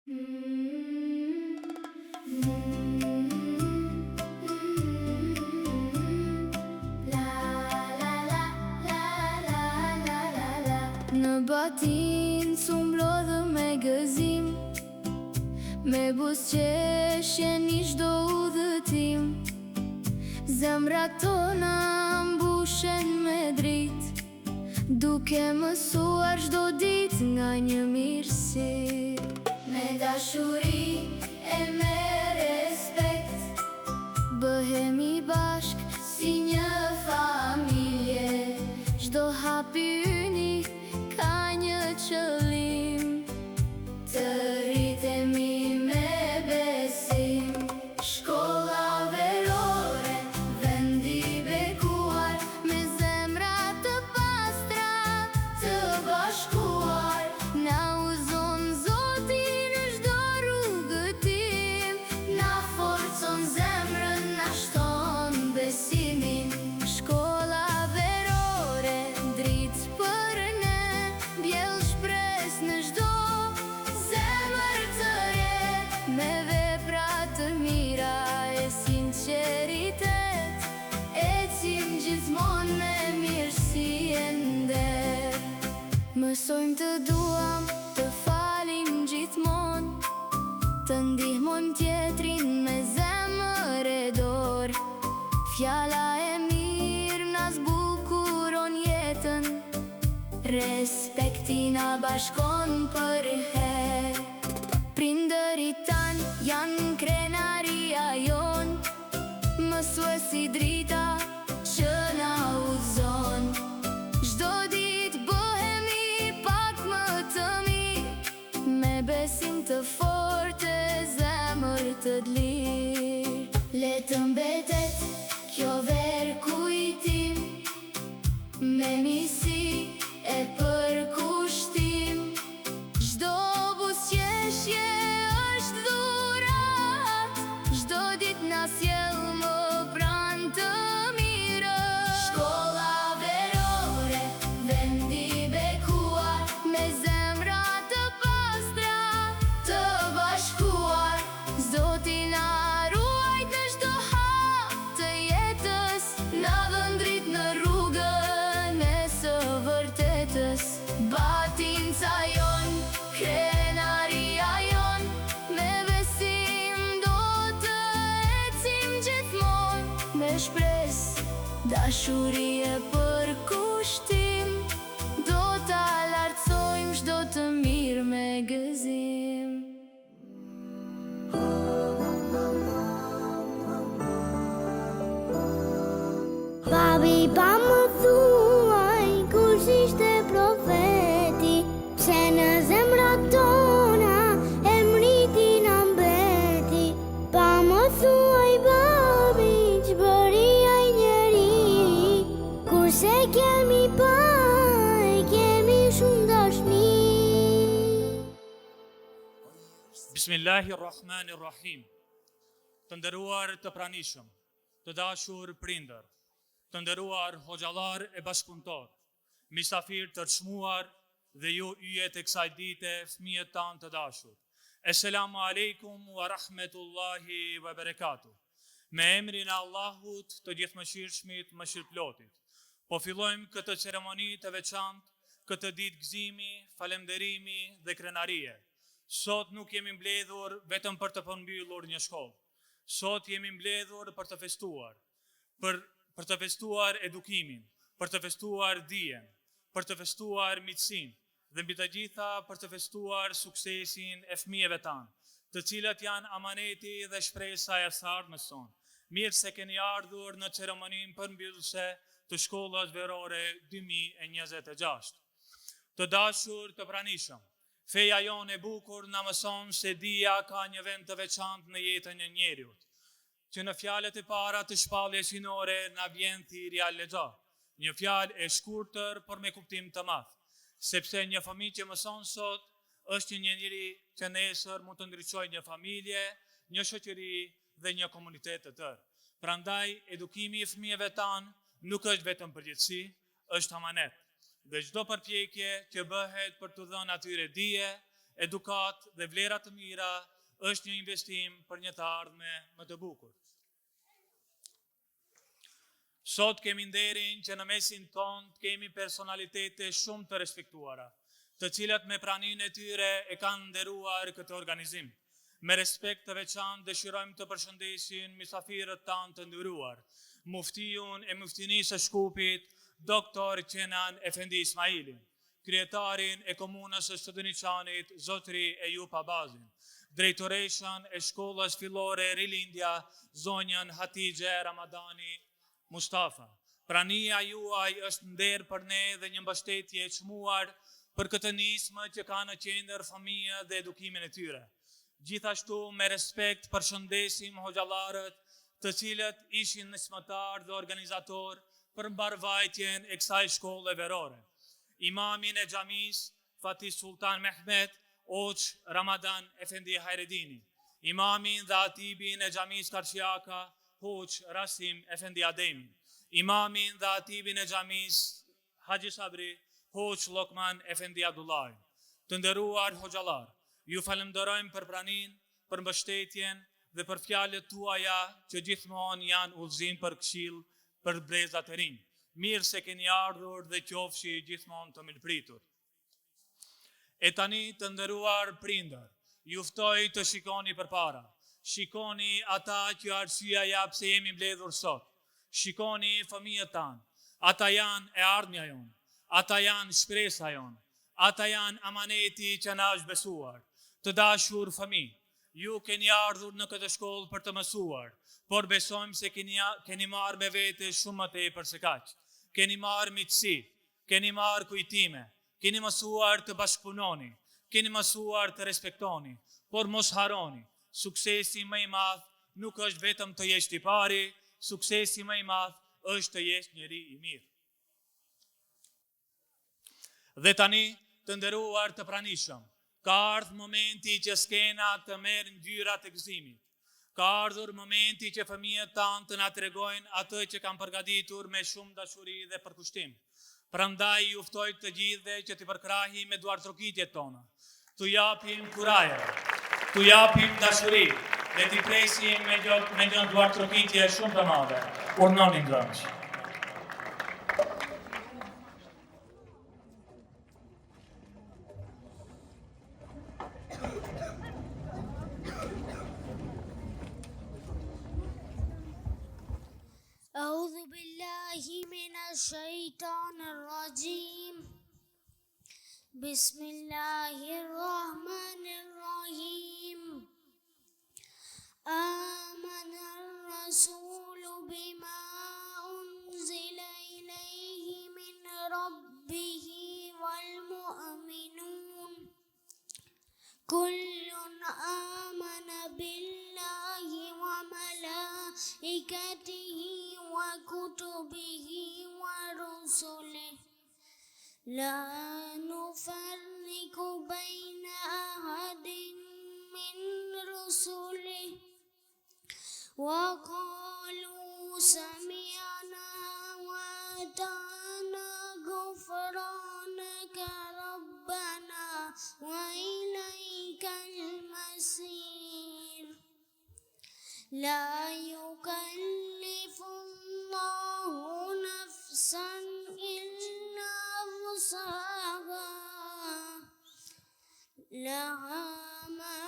Në batin s'umblodhë me gëzim, me buzëqeshje një çdo udhëtim. Zemrat tona mbushen me dritë, duke mësuar çdo ditë nga një mirësi. Me dashuri e me respekt, bëhemi bashk si një familje. Çdo hapi yni ka një qëllim, të rritemi me besim. Shkolla verore, vendi bekuar, me zemra të pastra, të bashkuar. Na udhëzon Zoti në çdo rrugëtim, na forcon zemrën, na shton besimin. Shkolla verore, dritë për ne, bjell shpresë në çdo zemër të re. Me vepra të mira e sinqeritet, ecim gjithmonë me mirësi e nder. Mësojmë të duam, të falim gjithmonë, të ndihmojmë tjetrin me zemër e dorë. Fjala e mirë na zbukuron jetën, respekti na bashkon për herë. Prindërit tan janë krenaria jon, mësuesi drita që na udhëzon. Çdo ditë bëhemi pak më të mirë, me besim të fortë e zemër të lirë. Le të mbetet kjo verë kujtim, me misi e përkushtim. Çdo buzëqeshje është dhurat, çdo ditë na sjell më pranë të mirës. Shkolla verore, vendi bekuar, me zemra të pastra, të bashkuar. Zoti na ruajt në çdo hap të jetës, na dhën dritë në rrugën e së vërtetës. Batinca jon, krenaria jon, me besim do të ecim gjithmonë. Me shpresë, dashuri e përkushtim, do ta lartësojmë çdo të mirë me gëzim. Babi pa më thuaj, kush ishte profeti, pse në zemrat tona emriti na mbeti. Pa më thuaj babi, ç'bëri ai njeri, kurse kemi pa, kemi shumë dashni. Bismillahirrahmanirrahim. Të nderuar të pranishëm, të dashur prindër, të nderuar hoxhallar e bashkëpunëtor, misafir të çmuar dhe ju yjet e kësaj dite, fëmijët tanë të dashur. Esselamu alaikum wa rahmetullahi wa barakatuh. Me emrin e Allahut të gjithëmëshirshmit, mëshirëplotit. Po fillojmë këtë ceremoni të veçantë, këtë ditë gëzimi, falënderimi dhe krenarie. Sot nuk jemi mbledhur vetëm për të përmbyllur një shkollë. Sot jemi mbledhur për të festuar, për të festuar edukimin, për të festuar dijen, për të festuar miqësinë dhe mbi të gjitha për të festuar suksesin e fëmijëve tanë, të cilët janë amaneti dhe shpresa e së ardhmes sonë. Mirë se keni ardhur në ceremoninë përmbyllëse të shkollës verore 2026. Të dashur të pranishëm, feja jonë e bukur na mëson se dija ka një vend të veçantë në jetën e njeriut, që në fjalët e para të shpalljes hyjnore na vjen thirrja lexo, një fjalë e shkurtër por me kuptim të madh, sepse një fëmijë që mëson sot është një njeri që nesër mund të ndriçojë një familje, një shoqëri dhe një komunitet të tërë. Prandaj, edukimi i fëmijëve tanë nuk është vetëm përgjegjësi, është amanet. Dhe çdo përpjekje që bëhet për të dhënë atyre dije edukat dhe vlera të mira është një investim për një të ardhme më të bukur. Sot kemi nderin që në mesin ton kemi personalitete shumë të respektuara, të cilat me praninë e tyre e kanë nderuar këtë organizim. Me respekt të veçantë dëshirojmë të përshëndesim mysafirët tanë të nderuar, muftijun e muftinisë së Shkupit, Doktor Kenan Efendi Ismailin, kryetarin e komunës së Stëdëniçanit, Zotri Ejup Abazin, drejtoreshën e shkollës fillore Rilindja, zonjën Hatixhe Ramadani Mustafa. Prania juaj është nder për ne dhe një mbështetje e çmuar për këtë nismë që ka në qendër fëmijë dhe edukimin e tyre. Gjithashtu me respekt përshëndesim hoxhallarët, të cilët ishin nismëtar dhe organizator për mbarvajtjen e kësaj shkolle verore. Imamin e xhamisë Fatih Sultan Mehmet Oç Ramadan Efendi Hayreddini, imamin dhe atibin e xhamisë Karşiyaka Hoç Rasim Efendi Ademi, imamin dhe atibin e xhamisë Haxhi Sabri Hoç Lokman Efendi Abdullahi. Të nderuar hoxhallar, ju falenderojmë për praninë, për mbështetjen dhe për fjalët tuaja që gjithmonë janë udhëzim për këshill për brezat e rinj. Mirë se keni ardhur dhe qofshi gjithmonë të mirëpritur. E tani të nderuar prindër, ju ftoj të shikoni përpara. Shikoni ata që arsyeja ja pse jemi mbledhur sot. Shikoni fëmijët tanë. Ata janë e ardhmja jonë. Ata janë shpresa jonë. Ata janë amaneti që na është besuar. Të dashur fëmijë, ju keni ardhur në këtë shkollë për të mësuar, por besojmë se keni marrë me vete shumë më tepër se kaq. Keni marrë miqësi, keni marrë kujtime, keni mësuar të bashkëpunoni, keni mësuar të respektoni, por mos harroni, suksesi më i madh nuk është vetëm të jesh i pari, suksesi më i madh është të jesh njeri i mirë. Dhe tani, të nderuar të pranishëm, ka ardhur momenti që skena të merr ngjyrat e gëzimit. Ka ardhur momenti që fëmijët tanë të na tregojnë atë që kanë përgatitur me shumë dashuri dhe përkushtim. Prandaj ju ftoj të gjithëve që të përkrahim me duar trokitjet tona, t'u japim kuraje, t'u japim dashuri dhe t'i presim me një duar trokitje shumë të madhe. Urnoni ngrënç. أعوذ بالله من الشيطان الرجيم بسم الله الرحمن الرحيم آمن الرسول بما أنزل إليه من ربه والمؤمنون كل آمن بالله وملائكته وكتبه ورسله لا نفرق بين أحد من رسله وقالوا سمعنا وأطعنا غفرانك ربنا وإليك المصير لا يكلف الله نفسا إلا وسعها لها ما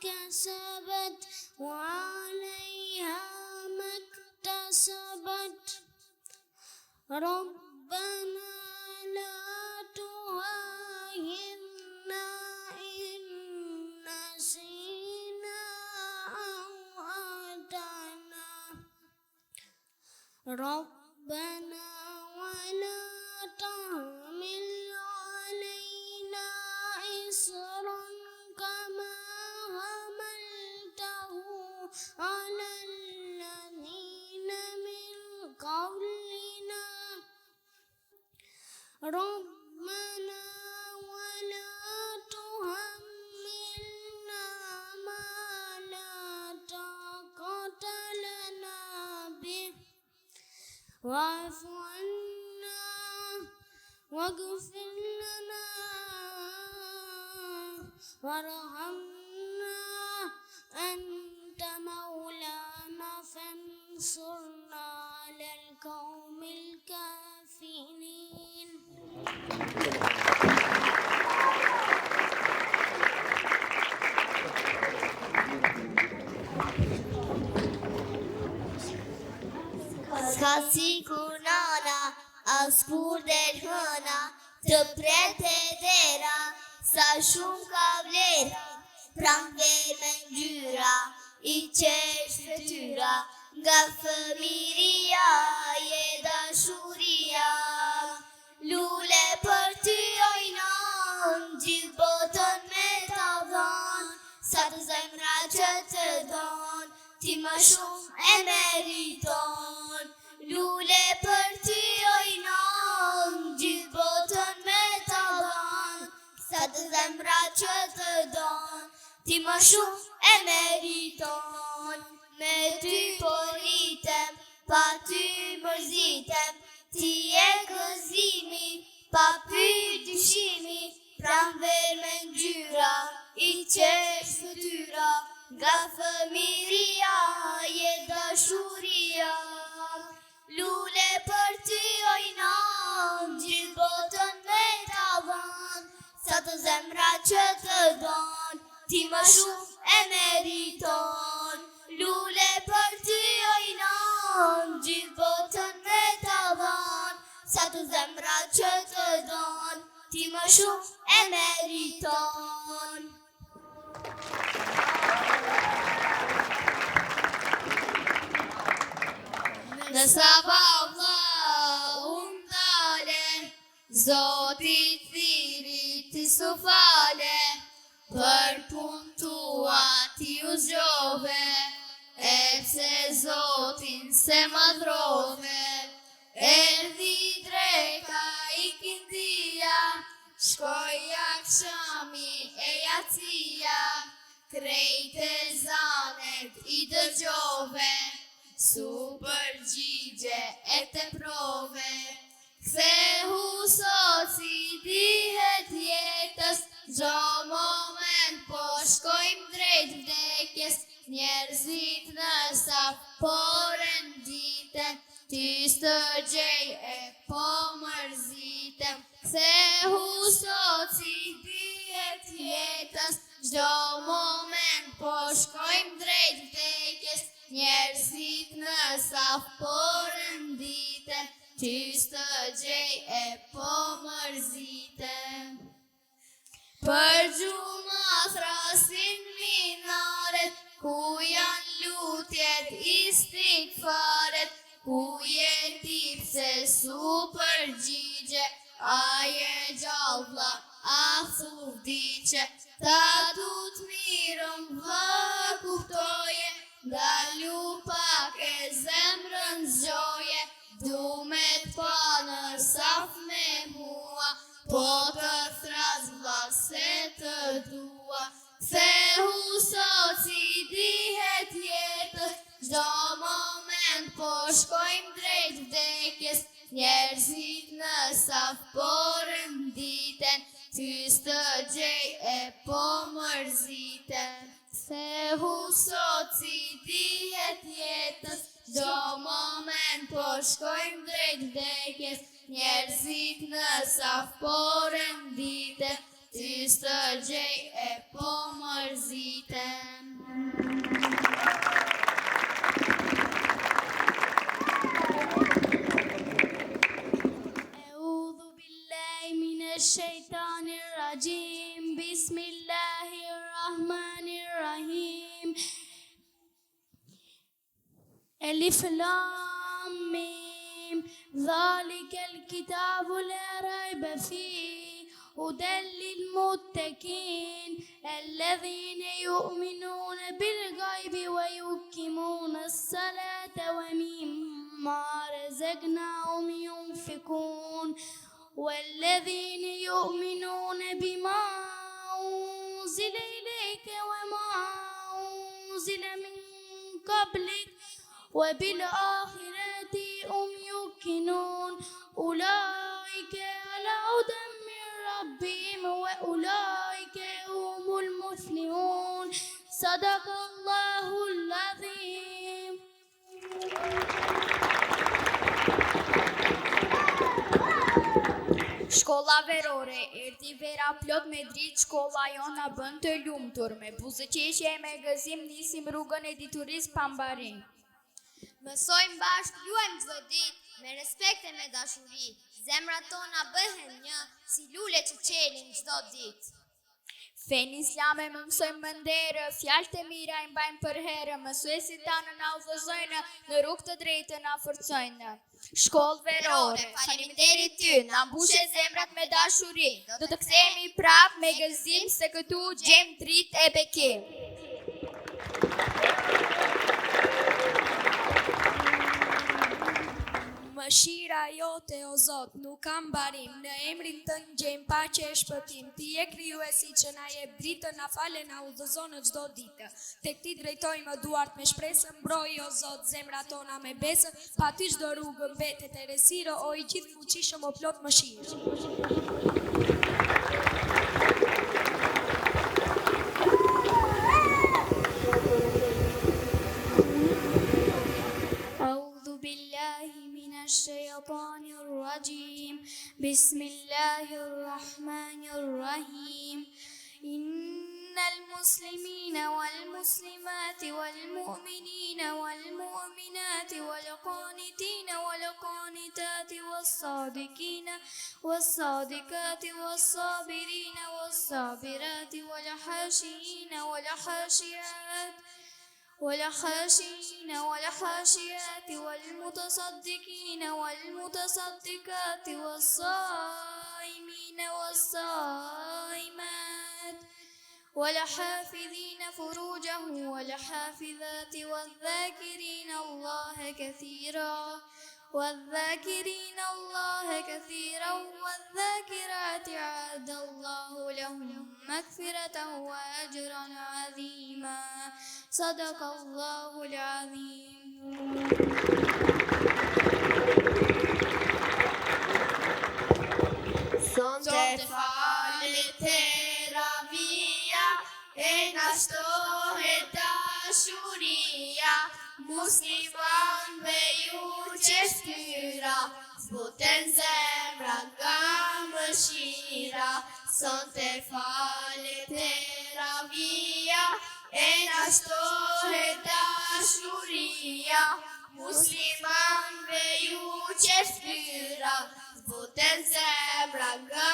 كسبت وعليها ما اكتسبت ربنا لا تؤاخذنا إن نسينا أو أخطأنا ربنا ولا تحمل علينا إصرا كما حملته على الذين من قبلنا ربنا ولا تحملنا ما لا طاقة لنا به واعف عنا واغفر لنا وارحمنا أنت مولانا فانصرنا على القوم الكافرين. Ska si kur nana, as kur del hëna, të prete dera, sa shumë ka vlera, pran ver me ngjyra, i qesh fytyra, nga fëmiria, je dashuria. Lule për ty ojnon, gjithë botën me ta dhon, sa të zemra që të don, ti më shumë e meriton. Lule për ty ojnon, gjithë botën me ta dhon, sa të zemra që të don, ti më shumë e meriton. Me ty politem, pa ty mërzitem, ti e gëzimi, pa pyet dyshimi, pran ver me ngjyra, i qesh fytyra, nga fëmiria, je dashuria. Lule për ty ojnon, gjithë botën me ta dhon, sa të zemra që të don, ti më shumë e meriton. Lule për ty ojnon, gjithë botën me ta dhon, sa të zemra që të don, ti më shumë e meriton. Në sabavla unë dale, Zotit thirit ti su fale, për pun tua ti u zgjove, e pse Zotin se madhrove. Erdhi dreka i kindia, shkoj akshami e jacia, krejt e zanet i dëgjove, su përgjigje e të prove. Kthehu sot si dihet jetës, çdo moment po shkojmë drejt vdekjes, njerëzit në saf po renditen, ty s'të gjej e po mërziten. Kthehu sot si dihet jetës, çdo moment po shkojmë drejt vdekjes, njerëzit në saf po renditen, ty s'të gjej e po mërziten. Për gjuma thrasin minaret, ku janë lutjet istikfaret, ku je ti pse su përgjigje, a je gjallë vlla, a thu vdiqe, ta du t'mirëm vlla kuptoje, ndalu pak e zemrën zgjoje, du me t'pa në saf me mua, po të thras vlla se të dua. Kthehu sot si dihet jetës, çdo moment po shkojmë drejt vdekjes, njerëzit në saf po renditen, ty s'të gjej e po mërziten. Kthehu sot si dihet jetës, çdo moment po shkojmë drejt vdekjes, njerëzit në saf po renditen, ty s'të gjej e po mërziten. Eudhu billahi minash shaitanir rajim, bismillahirrahmanirrahim. Elif lam mim, zalikal kitabu la rayba fihi, هدى للمتقين الذين يؤمنون بالغيب ويقيمون الصلاة ومما رزقناهم ينفقون والذين يؤمنون بما أنزل إليك وما أنزل من قبلك وبالآخرة هم يوقنون أولئك على هدى من ربهم وأولئك هم المفلحون صدق الله العظيم. Shkolla verore, erdi vera plot me dritë, shkolla jon na bën të lumtur, me buzëqeshje e me gëzim nisim rrugën e diturisë pa mbarim. Mësojmë bashkë, luajmë çdo ditë, me respekt e me dashuri. Zemrat tona bëhen një, si lule që qelin çdo ditë. Fenë islame më mësojmë më nderë, fjalët e mira i mbajmë për herë, mësuesit tanë na udhëzojnë, në rrugë të drejtë na forcojnë. Shkollë verore, faleminderit ty, na mbushe zemrat me dashuri. Do të kthehemi prap me gëzim se këtu gjem dritë e bekim. Mëshira jote o Zot nuk kam barim, në emrin tënd gjejm paqe e shpëtim. Ti je krijuesi që na jep dritën, na fale, na udhëzon në çdo ditë. Tek ti drejtojmë duart me shpresë, mbroj o Zot zemrat tona me besë, pa ty çdo rrugë mbetet e resirë, o i gjithë fuqishëm o plot mëshirë. الشيطان الرجيم بسم الله الرحمن الرحيم إن المسلمين والمسلمات والمؤمنين والمؤمنات والقانتين والقانتات والصادقين والصادقات والصابرين والصابرات والحاشين والحاشيات والمتصدقين والمتصدقات والصائمين والصائمات والحافظين فروجهم والحافظات والذاكرين الله كثيرا والذاكرات أعد الله لهم مغفرة وأجرا عظيما صدق الله العظيم. Sonte falet teravia e na shtohet dashuria, muslimanve ju qeshtyra, zbuten zemra nga mëshira. Sonte falet teravia e na shtohet dashuria, muslimanve ju qeshtyra, zbuten zemra nga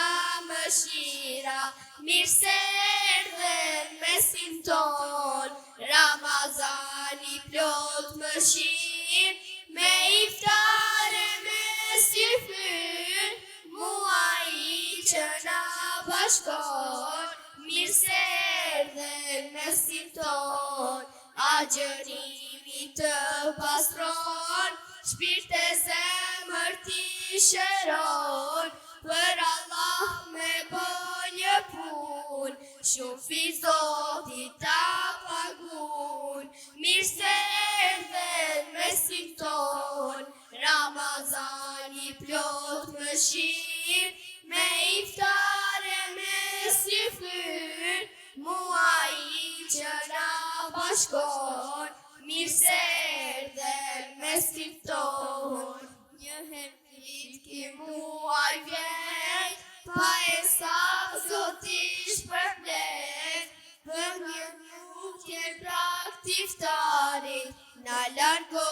mëshira. Mirë se erdhen mesin ton, Ramazani plot mëshirë, me iftare me sifyr, muaji që na bashkon. Mirë se erdhen mesin ton, agjërimi të pastron, shpirt e zemër ti shëron, për Allah me bë një pun, shumë fi Zoti ta pagun. Mirë se erdhen mesin ton, Ramazani plot mëshirë, me iftare me sifyr, muaji që na bashkon. Mirë se erdhen mesin ton, një herë ki muaj vjet, pa e sa Zoti shpërblet, për një lutje praktiftarit, na largo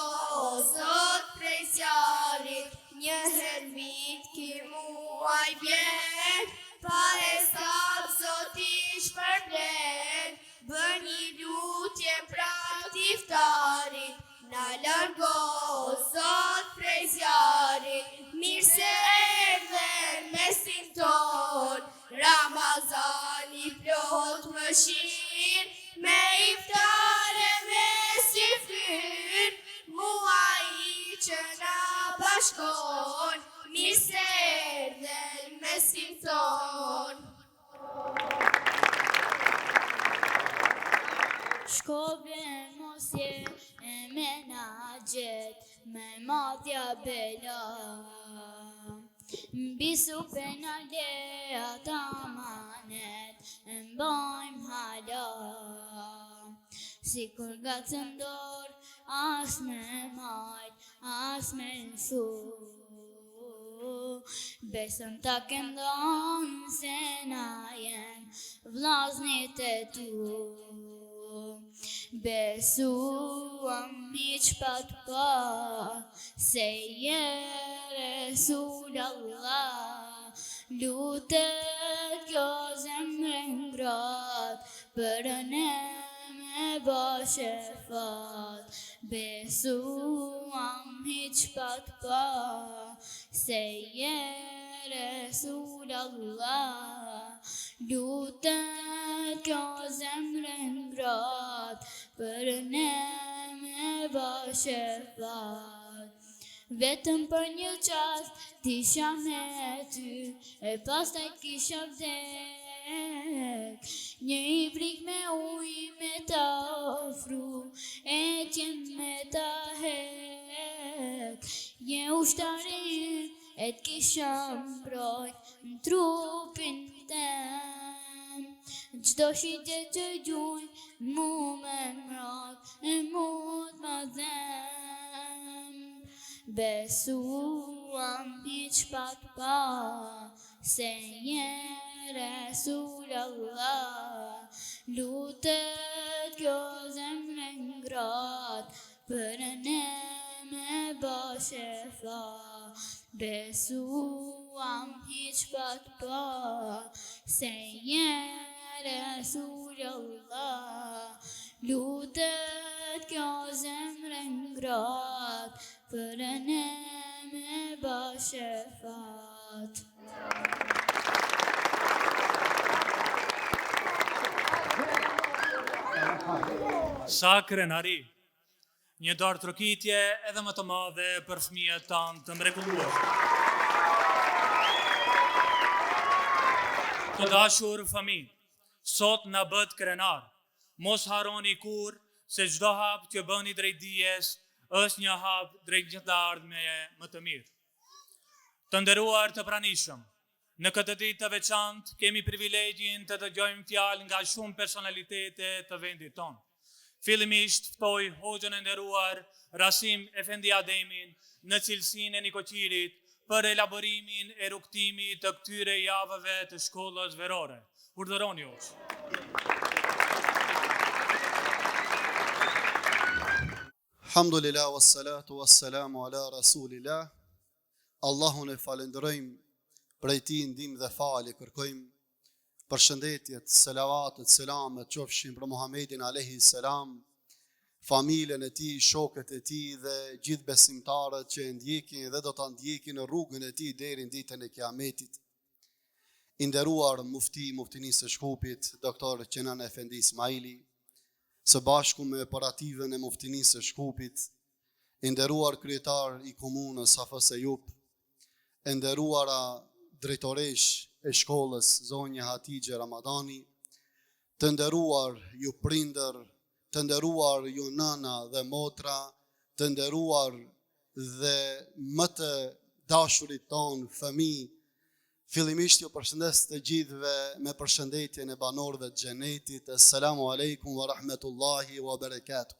Zot prej zjarit. Një herë vit ki muaj vjet, pa e sa Zoti shpërblet, bër një lutje praktiftarit, na largo Zot prej zjarit. Mirë se erdhen mesin ton, Ramazani plot mëshirë, me iftare me sifyr, muaji që na bashkon. Mirë se erdhen mesin ton. Shkobën mosje e me na gjet, me madhja bela. Mbi supën alea ta manet mbajmë hala. Si kur gacën dorë, as me majt, as me nësu. Besëm ta këndonë se na jem vllaznit e tu. Besuam hiq pat pa, se je Resul Allah. Lutet kjo zemre ngrat, për ne me ba shefat. Besuam hiq pat pa, se je Resul Allah. Lutet kjo zemre ngrat, për ne me ba shefat. Vetëm për një qast t'isha me ty, e pastaj kisha vdek. Një ibrik me uj me ta ofru, e tjen me ta hek. Një ushtarin e t'kisha mbrojt në trupin tem. Gjdo shite që gjuj mu me mrat, e mu t'ma dhem. Besuam hiq pat pa, se je Resul Allah. Lutet kjo zemre ngrat, për ne me ba shefat. Besuam hiq pat pa, se je Resul Allah. Lutet kjo zemre ngrat, për ne me ba shefat. Sa krenari, një darë trokitje edhe më të madhe për fëmijët tanë të mrekulluar. Të dashur fëmijë, sot na bët krenar, mos haroni kur se çdo hap që bëni drejt dijes është një hap drejt një të ardhmje më të mirë. Të nderuar të pranishëm, në këtë ditë të veçantë kemi privilegjin të dëgjojmë fjalë nga shumë personalitete të vendit tonë. Fillimisht ftoj hoxhën e nderuar Rasim Efendi Ademin në cilësinë e Nikoqirit për elaborimin e rrugtimit të këtyre javëve të shkollës verore. Urdhëroni hoxh. Alhamdulillah, wassalatu wassalamu ala rasulillah. Allahun e falenderojmë, prej tij ndihmë dhe falë kërkojmë. Përshëndetjet, selavatet, selamet qofshin për Muhammedin alayhi salam, familjen e tij, shokët e tij dhe gjithë besimtarët që e ndjekin dhe do ta ndjekin në rrugën e tij deri në ditën e Kiametit. I nderuar muftinisë së Shkupit, doktor Kenan Efendi Ismaili, së bashku me operativën e muftinisë së Shkupit, i nderuar kryetar i komunës Hafës Ejup, e nderuara drejtoresh e shkollës zonja Hatixhe Ramadani, të nderuar ju prindër, të nderuar ju nëna dhe motra, të nderuar dhe më të dashurit tonë fëmijë. Fillimisht ju përshëndes të gjithëve me përshëndetjen e banorëve të xhenetit. Assalamu alaikum wa rahmetullahi wa barakatuh.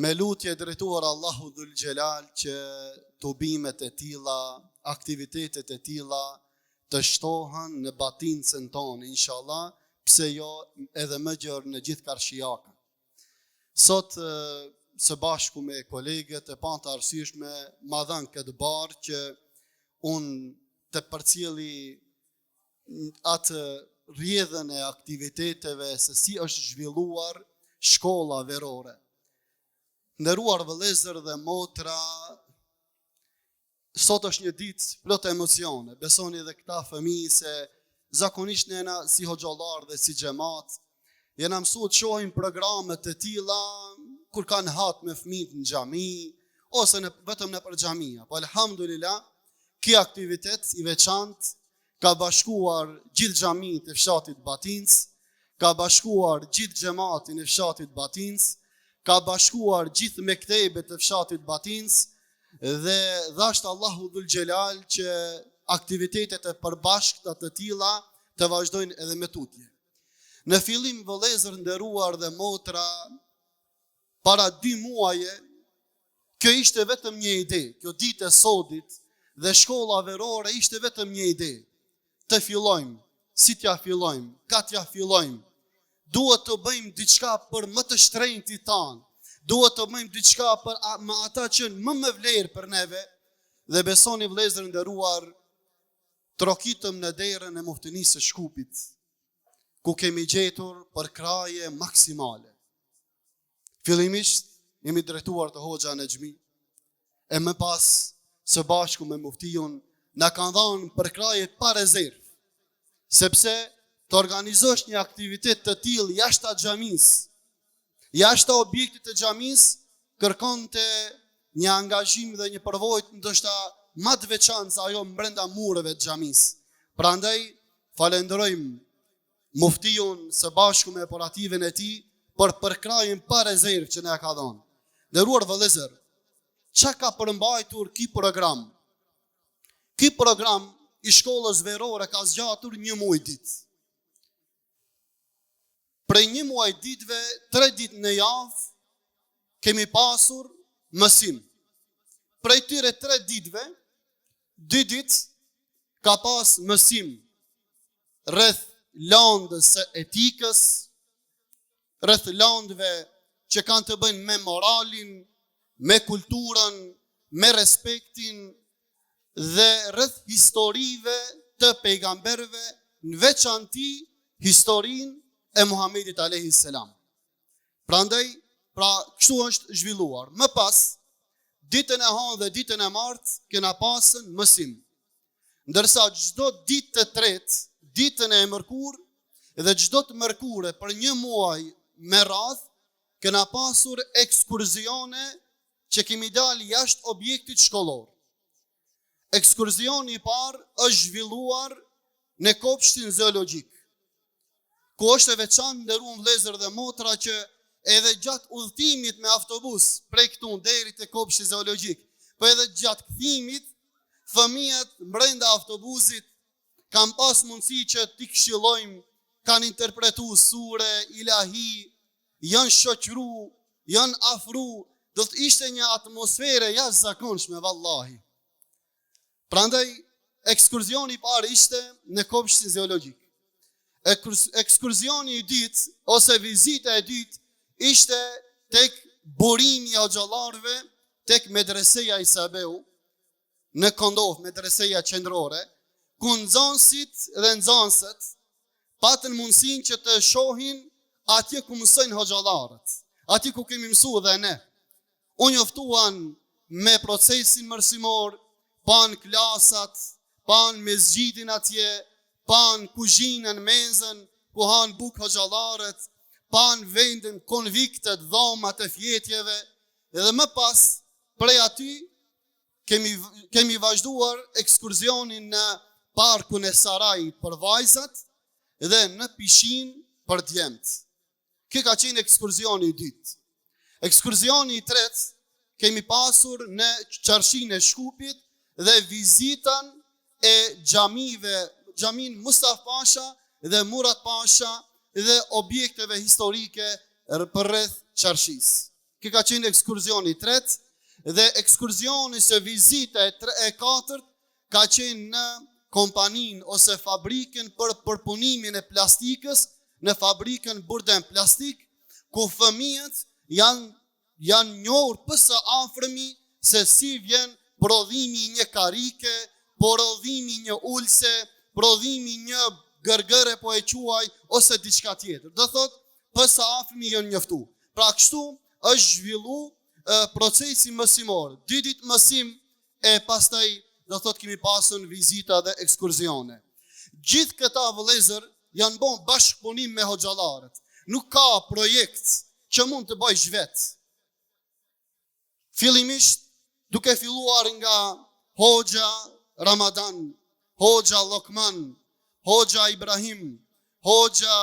Me lutje drejtuar Allahu Dhul Gjelal që tubimet e tilla, aktivitetet e tilla të shtohen në batincën tonë, inshallah, pse jo edhe më gjërë në gjithë Karshijakën. Sot së bashku me kolegët e pan të arsyeshme ma dhënë këtë barë që unë të përcjeli atë rrjedhën e aktiviteteve se si është zhvilluar shkolla verore. Nderuar vëllezër dhe motra, sot është një ditë plot emocione. Besoni edhe këta fëmijë se zakonisht nëna si hoxhallar dhe si xhamat jena mësuar të shohim programe të tilla kur kanë hat me fëmijët në xhami ose vetëm nëpër xhamia. Po alhamdulillah, ky aktivitet i veçantë ka bashkuar gjithë xhamitë e fshatit Batinc, ka bashkuar gjithë xhamatin e fshatit Batinc, ka bashkuar gjithë mektebet e fshatit Batinc dhe dhashtë Allahu Dhul Gjelal që aktivitetet e përbashkëta të tilla të vazhdojnë edhe me tutje. Në fillim, vëllezër nderuar dhe motra, para 2 muaje, kjo ishte vetëm një ide, kjo ditë e sodit dhe shkolla verore ishte vetëm një ide. Të fillojmë, si t'ja fillojmë, ka t'ja fillojmë. Duhet të bëjmë diçka për më të shtrenjtit tanë, duhet të bëjmë diçka për ata që më vlerë për neve, dhe besoni vëllezër nderuar, trokitëm në derën e muftinisë së Shkupit, ku kemi gjetur përkraje maksimale. Fillimisht jemi drejtuar të Hoxha Nexhmi, e më pas së bashku me muftiun na kanë dhënë përkraje pa rezervë, sepse të organizosh një aktivitet të tillë jashtë xhamisë, jashtë objektit të xhamisë, kërkonte një angazhim dhe një përvojë ndoshta më të veçantë se ajo brenda mureve të xhamisë. Prandaj falenderojmë muftiun së bashku me operativën e tij për përkrajen pa rezervë që na ka dhënë. Nderuar vëllezër, çka ka përmbajtur ky program? Ky program i shkollës verore ka zgjatur 1 muaj ditë. Prej 1 muaj ditëve, 3 ditë në javë kemi pasur mësim. Prej tyre 3 ditëve, 2 ditë ka pas mësim rreth landës së etikës, rreth landëve që kanë të bëjnë me moralin, me kulturën, me respektin dhe rreth historive të pejgamberëve, në veçanti historinë e Muhamedit alayhis salam. Prandaj, kështu është zhvilluar. Më pas, ditën e hënë dhe ditën e martë kena pasën mësim. Ndërsa çdo ditë të tretë, ditën e mërkurë dhe çdo të mërkure për 1 muaj me radhë, kena pasur ekskurzione që kemi dalë jashtë objektit shkollor. Ekskurzioni i parë është zhvilluar në kopshtin zoologjik, ku është e veçantë nderuar vëllezër dhe motra që edhe gjatë udhëtimit me autobus prej këtu deri te kopshti zoologjik, po edhe gjatë kthimit, fëmijët brenda autobusit kanë pas mundësi që t'i këshillojmë, kanë interpretuar sure, ilahi, janë shoqëru, janë afru, do të ishte një atmosfere jashtëzakonshme vallahi. Prandaj ekskurzioni i parë ishte në kopshtin zoologjik. Ekskurzioni i dytë ose vizita e dytë ishte tek burimi i hoxhallarëve tek medreseja Isabeu në Kondov, medreseja qendrore, ku nxënësit dhe nxënësat patën mundësinë që të shohin atje ku mësojnë hoxhallarët, atje ku kemi mësuar dhe ne. U njoftuan me procesin mërsimor, pan klasat, pan mesgjidin atje, pan kuzhinën, menzën, ku han buk hoxhallarët, pan vendin konviktet, dhomat e fjetjeve, edhe më pas, prej aty, kemi vazhduar ekskurzionin në parkun e Sarajit për vajzat dhe në pishin për djemt. Kjo ka qenë ekskurzioni i dytë. Ekskurzioni i tretë kemi pasur në Qarshinë e Shkupit dhe vizitën e xhamive, xhamin Mustaf Pasha dhe Murat Pasha dhe objekteve historike për rreth Qarshis. Kjo ka qenë ekskurzioni i tretë dhe ekskurzioni së vizita e katërt ka qenë në kompaninë ose fabrikën për përpunimin e plastikës, në fabrikën Burden Plastik, ku fëmijët janë njohur pësë afërmi se si vjen prodhimi një karike, prodhimi një ulse, prodhimi një gërgëre po e quaj, ose diçka tjetër. Do thot, pësë afërmi janë njoftu. Pra kështu është zhvillu procesi mësimor. 2 ditë mësim e pastaj do thot kemi pasur vizita dhe ekskurzione. Gjithë këta vëllezër janë bon bashkëpunim me hoxhallarët. Nuk ka projekt që mund të bëjsh vetë. Fillimisht duke filluar nga Hoxha Ramadan, Hoxha Lokman, Hoxha Ibrahim, Hoxha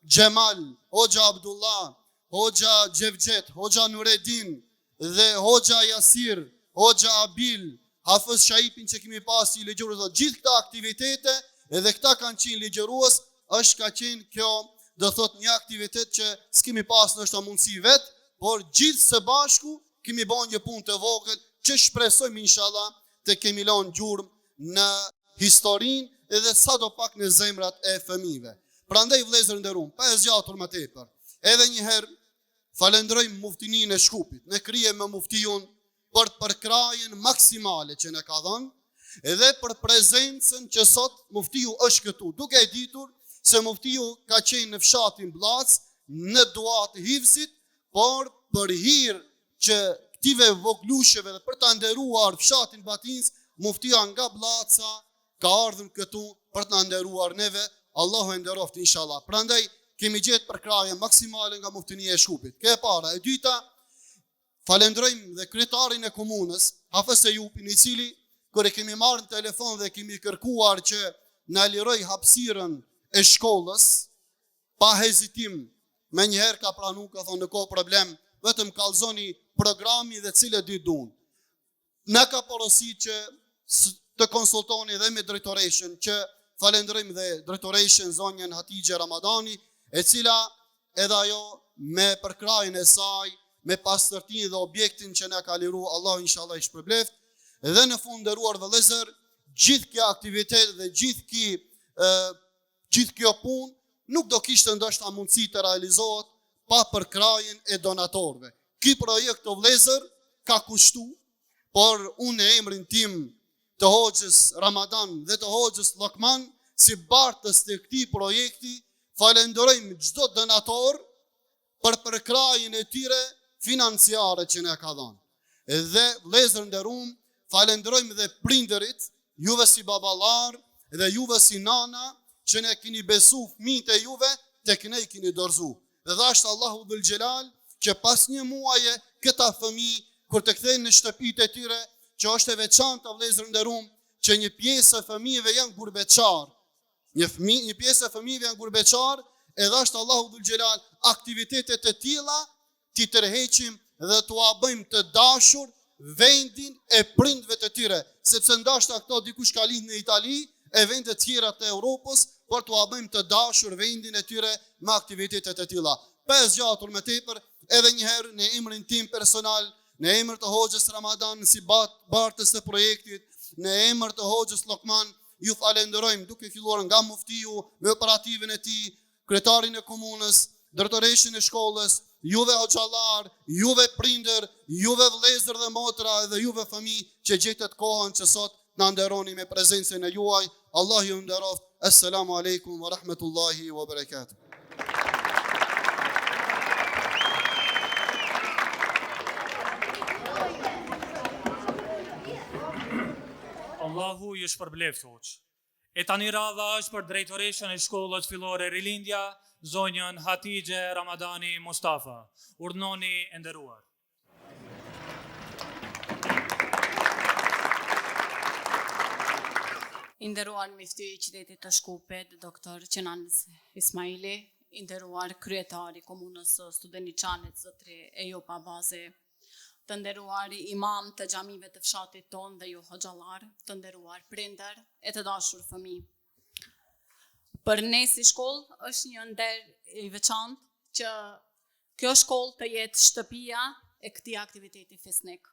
Gjemal, Hoxha Abdullah, Hoxha Gjevxhet, Hoxha Nureddin dhe Hoxha Jasir, Hoxha Abil, Hafez Shaipin që kemi pas si ligjërues, gjithë këta aktivitete edhe këta kanë qenë ligjërues, është ka qenë kjo, do thot një aktivitet që s'kemi pas nështë mundësi vetë, por gjithë së bashku kemi bën një punë të vogël që shpresojmë inshallah të kemi lënë gjurmë në historinë edhe sadopak në zemrat e fëmijëve. Prandaj vëllezër nderuam, pa e zgjatur më tepër, edhe një herë falenderojmë muftininë e Shkupit. Ne krije me muftiun për përkrajen maksimale që na ka dhënë, edhe për prezencën që sot muftiu është këtu, duke e ditur se muftiu ka qenë në fshatin Blac, në duat hivzit, por për hir që këtive voglusheve dhe për të nderuar fshatin Batins, muftia nga Blaca ka ardhur këtu për të nderuar neve, Allahu e nderoft inshallah. Prandaj kemi gjetë përkraje maksimale nga muftinia e Shkupit. Kjo e para. E dyta, falenderojmë dhe kryetarin e komunës, Hafez Ejupin, i cili kur e kemi marrë në telefon dhe kemi kërkuar që na liroj hapësirën e shkollës, pa hezitim, me njëherë ka pranu, ka thonë në kohë problem, vetëm kallzoni programi dhe cilët dy duan. Na ka porosit që të konsultoni dhe me drejtoreshën, që falenderojmë dhe drejtoreshën zonjën Hatixhe Ramadani, e cila edhe ajo me përkrajën e saj, me pastërtinë dhe objektin që na ka liru, Allah inshallah i shpërbleft. Dhe në fund nderuar vëllezër, gjithë kjo aktivitet dhe gjithë kjo punë nuk do kishte ndoshta mundësi të realizohet pa përkrajën e donatorëve. Ky projekt o vëllezër ka kushtu, por unë e emrin tim të Hoxhës Ramadan dhe të Hoxhës Lokman, si bartës të këtij projekti, falenderojmë çdo donator për përkrajën e tyre financiare që na ka dhënë. Dhe vëllezër nderuam, falenderojmë dhe prindërit, juve si baballar dhe juve si nana, që ne keni besu fëmijët e juve, tek ne i keni dorëzu. Dhe dhashtë Allahu Dhul Xhelal që pas një muaje këta fëmijë kur të kthehen në shtëpitë e tyre, që është e veçantë vëllezër nderuam, që një pjesë e fëmijëve janë gurbeçar. Një pjesë e fëmijëve janë gurbeçar, e dhashtë Allahu Dhul Xhelal aktivitetet e tilla ti tërheqim dhe t'ua bëjmë të dashur vendin e prindve të tyre, sepse ndoshta këto dikush ka lindë në Itali e vende të tjera të Europës, por t'ua bëjmë të dashur vendin e tyre me aktivitetet e tilla. Pa e zgjatur më tepër, edhe një herë në emrin tim personal, në emër të Hoxhës Ramadan si bartës të projektit, në emër të Hoxhës Lokman, ju falenderojmë duke filluar nga muftiu me operativin e tij, kryetarin e komunës, drejtoreshën e shkollës, juve hoxhallar, juve prindër, juve vëllezër dhe motra dhe juve fëmijë që gjetët kohën që sot na nderoni me prezencën e juaj. Allah ju nderoft. Assalamu alaikum wa rahmatullahi wa barakatuh. Allahu ju shpërbleft hoq. E tani radha është për drejtoreshën e shkollës fillore Rilindja, zonjën Hatixhe Ramadani Mustafa. Urdhnoni e nderuar. I nderuar mifti i qytetit të Shkupit, doktor Qenan Ismaili, i nderuar kryetari komunës së Studeniçanit, zotri Ejup Abazi, të nderuar imam të xhamive të fshatit ton dhe ju hoxhallar, të nderuar prindër e të dashur fëmijë. Për ne si shkollë është një nder i veçantë që kjo shkollë të jetë shtëpia e këtij aktiviteti fisnik.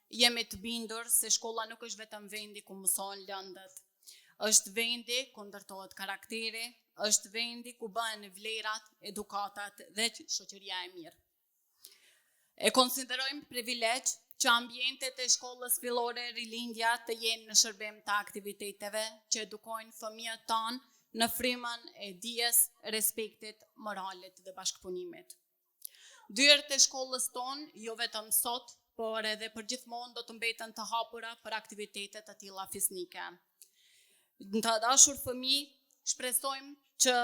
Jemi të bindur se shkolla nuk është vetëm vendi ku mësohen lëndët, është vendi ku ndërtohet karakteri, është vendi ku bëhen vlerat, edukatat dhe shoqëria e mirë. E konsiderojmë privilegj që ambientet e shkollës fillore Rilindja të jenë në shërbim të aktiviteteve që edukojnë fëmijët tanë në frymën e dijes, respektit, moralit dhe bashkëpunimit. Dyert e shkollës tonë, jo vetëm sot, por edhe për gjithmonë do të mbeten të hapura për aktivitetet të tilla fisnike. Në të dashur fëmijë, shpresojmë që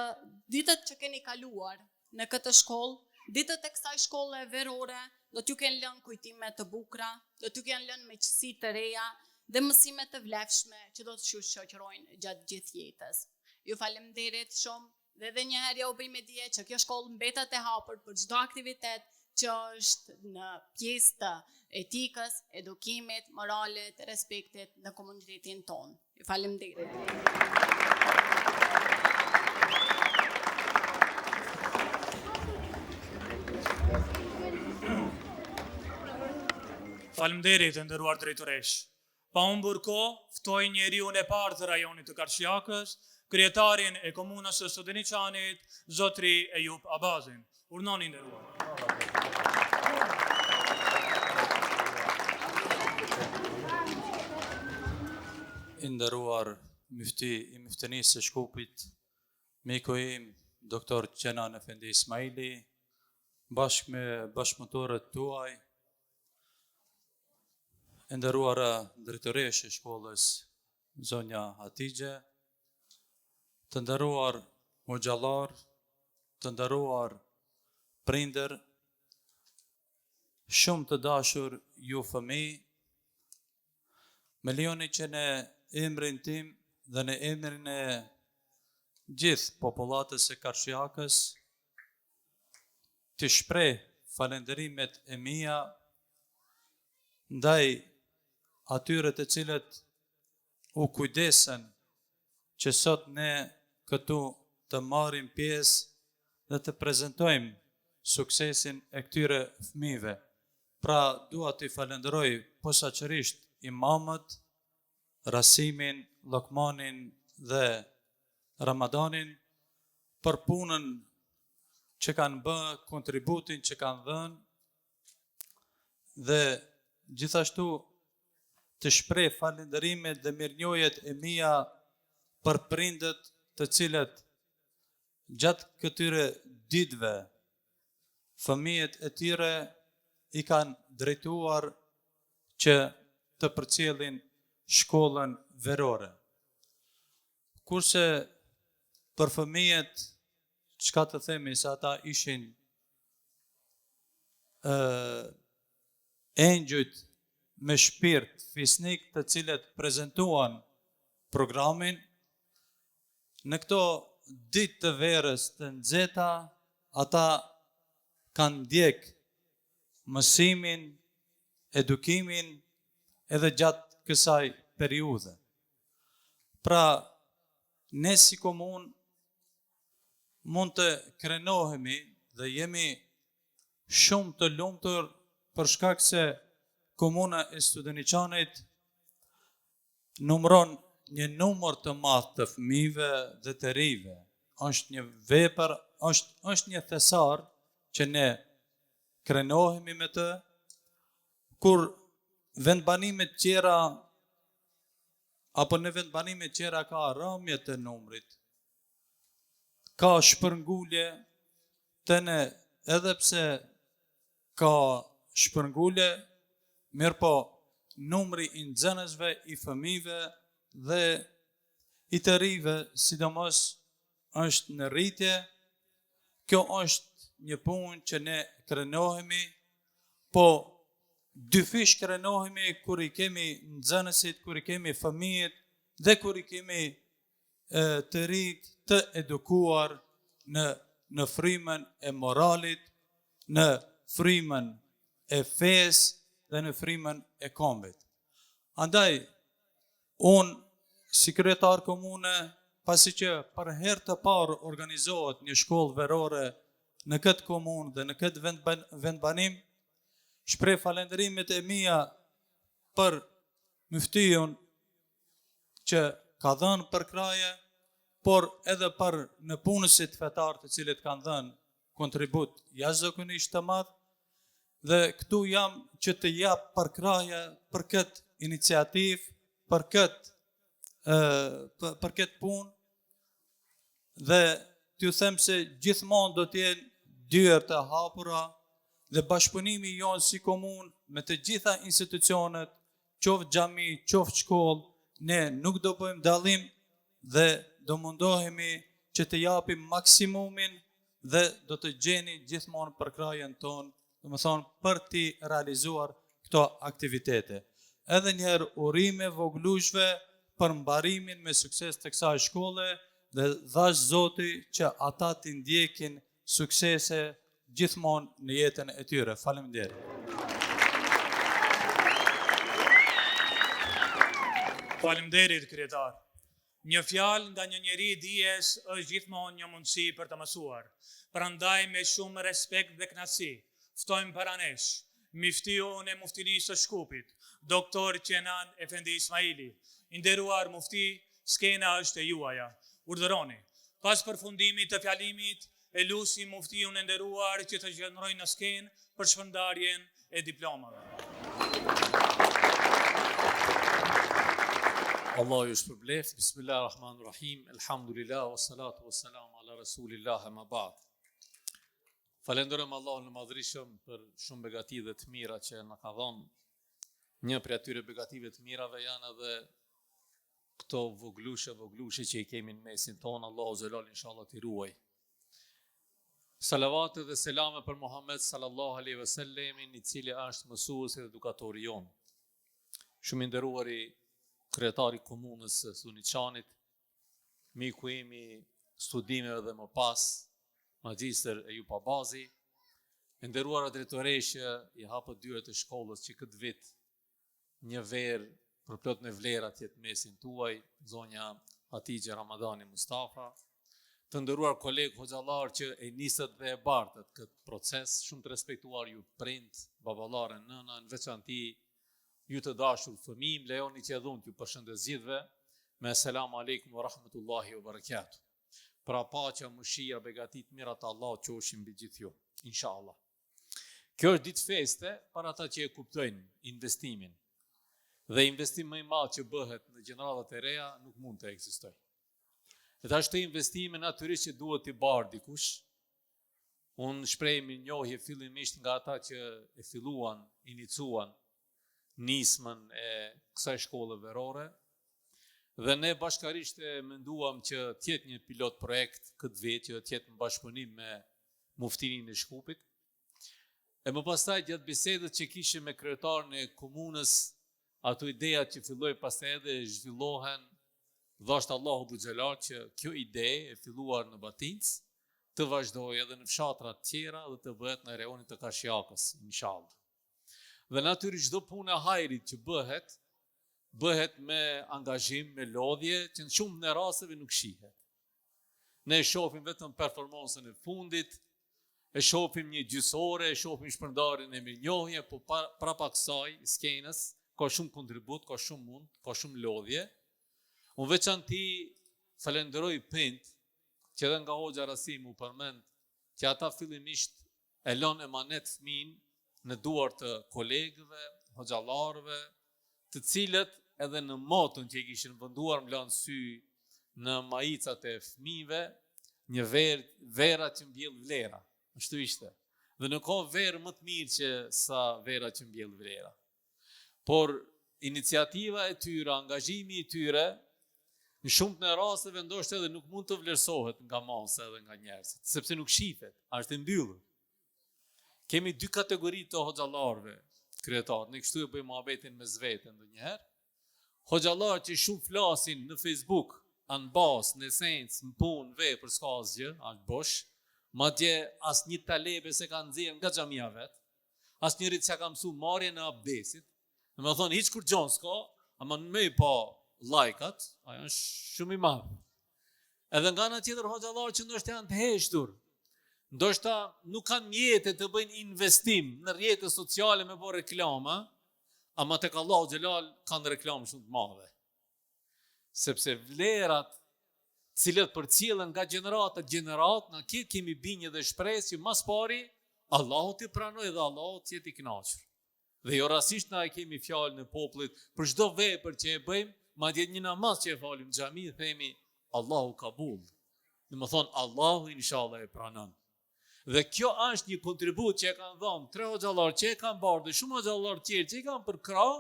ditët që keni kaluar në këtë shkollë, ditët e kësaj shkolle verore, do t'ju kenë lënë kujtime të bukura, do t'ju kenë lënë miqësi të reja dhe mësime të vlefshme që do t'ju shoqërojnë gjatë gjithë jetës. Ju faleminderit shumë dhe edhe një herë ja u bëj me dije që kjo shkollë mbetet e hapur për çdo aktivitet që është në pjesë të etikës, edukimit, moralit, respektit në komunitetin tonë. Ju faleminderit. Faleminderit të nderuar drejtoresh. Pa humbur kohë, ftoj njeriun e parë të rajonit të Karshjakës, kryetarin e komunës së Studeniçanit, zotri Ejup Abazin. Urnoni nderuar. I nderuar myfti i myftënisë së Shkupit, miku im, doktor Kenan Efendi Ismaili, bashkë me bashkëpunëtorët tuaj, e nderuara drejtoresh e shkollës zonja Hatixhe, të nderuar hoxhallar, të nderuar prindër, shumë të dashur ju fëmijë, me lejoni që në emrin tim dhe në emrin e gjithë popullatës së Karshjakës të shpreh falenderimet e mia ndaj atyre të cilët u kujdesen që sot ne këtu të marrim pjesë dhe të prezantojmë suksesin e këtyre fëmijëve. Pra, dua t'i falenderoj posaçërisht imamët, Rasimin, Lokmanin dhe Ramadanin për punën që kanë bërë, kontributin që kanë dhënë dhe gjithashtu të shpreh falenderimet dhe mirënjohjet e mia për prindët të cilët gjatë këtyre ditëve fëmijët e tyre i kanë drejtuar që të përcjellin shkollën verore. Kurse për fëmijët, çka të themi se ata ishin engjëjt me shpirt fisnik të cilët prezantuan programin, në këto ditë të verës të nxehta, ata kanë ndjek mësimin, edukimin edhe gjatë kësaj periudhe. Pra, ne si komunë mund të krenohemi dhe jemi shumë të lumtur për shkak se komuna e Studeniçanit numëron një numër të madh të fëmijëve dhe të rijve. Është një vepër, është një thesar që ne krenohemi me të, kur vendbanimet tjera apo në vendbanimet tjera ka rëmje të numrit, ka shpërngulje të ne, edhe pse ka shpërngulje, mirë po numri i nxënësve, i fëmijëve dhe i të rijve, sidomos është në rritje. Kjo është një punë që ne krenohemi, po dyfish krenohemi kur i kemi nxënësit, kur i kemi fëmijët dhe kur i kemi të rijt të edukuar në frymën e moralit, në frymën e fesë dhe në frymën e kombit. Andaj, unë si kryetar komune, pasi që për herë të parë organizohet një shkollë verore në këtë komunë dhe në këtë vendbanim, shpreh falenderimet e mia për myftiun që ka dhënë për kraje, por edhe për në punësit fetar të cilët kanë dhënë kontribut jashtëzakonisht të madh, dhe këtu jam që të jap për kraje për këtë iniciativë, për këtë punë, dhe t'ju them se gjithmonë do t'jenë dyert të hapura dhe bashkëpunimi jonë si komunë me të gjitha institucionet, qoftë xhami, qoftë shkollë, ne nuk do bëjmë dallim dhe do mundohemi që të japim maksimumin dhe do të gjeni gjithmonë për krajen tonë, do më thonë për t'i realizuar këto aktivitete. Edhe njerë urime voglushve për mbarimin me sukses të kësaj shkolle dhe dhash Zoti që ata t'i ndjekin suksese gjithmonë në jetën e tyre. Faleminderit. Faleminderit kryetar. Një fjalë nga një njeri dijes është gjithmonë një mundësi për të mësuar. Prandaj me shumë respekt dhe kënaqësi, ftojmë para nesh miftion e muftinisë së Shkupit, doktor Qenan Efendi Ismaili. I nderuar mufti, skena është e juaja. Urdhëroni. Pas përfundimit të fjalimit, e lusim muftiun e nderuar që të qëndrojë në skenë për shpërndarjen e diplomave. Allah ju shpërbleft, bismillahirrahmanirrahim, elhamdulillah, wassalatu wassalamu ala rasulillah, ma ba'd. Falenderojmë Allahun në madhrishëm për shumë begati dhe të mira që na ka dhënë. Një prej atyre begative të mirave janë edhe këto voglushe që i kemi në mesin tonë. Allahu xhelal inshallah t'i ruaj. Salavat dhe selame për Muhammed sallallahu alaihi wasallam, i cili është mësuesi dhe edukatori jon. Shumë i nderuari kryetari komunës së Suniçanit, miku im i studimeve dhe më pas, Magjistër Ejub Abazi, e nderuara drejtoreshja i hapët dyert të shkollës që këtë vit një verë për plot në vlerat jetë mesin tuaj, zonja Hatixhe Ramadani Mustafa, të nderuar kolegë hoxhallar që e nisët dhe e bartët këtë proces, shumë të respektuar ju prind, baballar e nëna, në veçanti ju të dashur fëmijë, lejoni që edhe unë t'ju përshëndes gjithëve me selamu alaikum wa rahmetullahi wa barakatuh. Pra paqja, mëshira, begatit mirat Allah qoshin mbi gjithë ju, inshallah. Kjo është ditë feste për ata që e kuptojnë investimin. Dhe investim më i madh që bëhet në gjeneratat e reja nuk mund të ekzistojë. Dhe ashtu investime natyrisht që duhet t'i barë dikush. Unë shpreh mirënjohje fillimisht nga ata që e filluan, inicuan nismën e kësaj shkolle verore. Dhe ne bashkarisht e menduam që tjetë një pilot projekt këtë vit, që tjetë në bashkëpunim me muftinin e Shkupit. E më pastaj gjatë bisedët që kishim me kryetarën e komunës, ato ideja që filloi pastaj edhe zhvillohen, dhashtë Allahu Buxhelar që kjo ide e filluar në Batincë të vazhdojë edhe në fshatra të tjera dhe të bëhet në rajonin të Kashjakës, inshallah. Dhe natyrisht çdo punë e hajrit që bëhet me angazhim, me lodhje, që në shumë në rasteve nuk shihet. Ne shohim vetëm performancën e fundit, e shohim një gjysore, e shohim shpërndarjen e mirënjohje, po para kësaj skenës ka shumë kontribut, ka shumë mund, ka shumë lodhje. Unë veçanti falenderoj prind, që edhe nga Hoxha Rasim u përmend, që ata fillimisht e lënë emanet fëmin në duar të kolegëve, hoxhallarëve, të cilët edhe në motën që i kishin venduar më lanë sy në majicat e fëmijëve, një vera që mbjell vlera. Ashtu ishte. Dhe nuk ka verë më të mirë që sa vera që mbjell vlera. Por iniciativa e tyre, angazhimi i tyre, në shumë të rasteve ndoshta edhe nuk mund të vlerësohet nga masa edhe nga njerëzit, sepse nuk shihet, është e mbyllur. Kemi dy kategori të hoxhallarëve, kryetar, ne kështu e bëjmë muhabetin me zveten ndonjëherë. Hoxhallar që shumë flasin në Facebook, anë bazë, në esencë, në punë, vepër, s'ka asgjë, është bosh. Madje asnjë talebe se ka nxjerrë nga xhamia vet, asnjëri që ka mësuar marrjen e abdesit. Do të thonë hiç kur gjon s'ka, ama më pa lajkat, ajo është shumë i madh. Edhe nga ana tjetër hoxhallar që ndoshta janë të heshtur, ndoshta nuk kanë mjete të bëjnë investim në rrjetet sociale me bërë reklama, ama tek Allahu xhelal kanë reklamë shumë të mëdha. Sepse vlerat cilët përcjellen nga gjenerat, na kemi binjë dhe shpresë që mas pari Allahu t'i pranojë dhe Allahu t'jetë i kënaqur. Dhe jo rastisht na e kemi fjalën e popullit për çdo vepër që e bëjmë, madje një namaz që e falim në xhami, themi Allahu kabul. Do të thonë Allahu inshallah e pranon. Dhe kjo është një kontribut që e kanë dhënë 3 hoxhallar që e kanë bardhë, shumë hoxhallar tjerë që i kanë përkrah,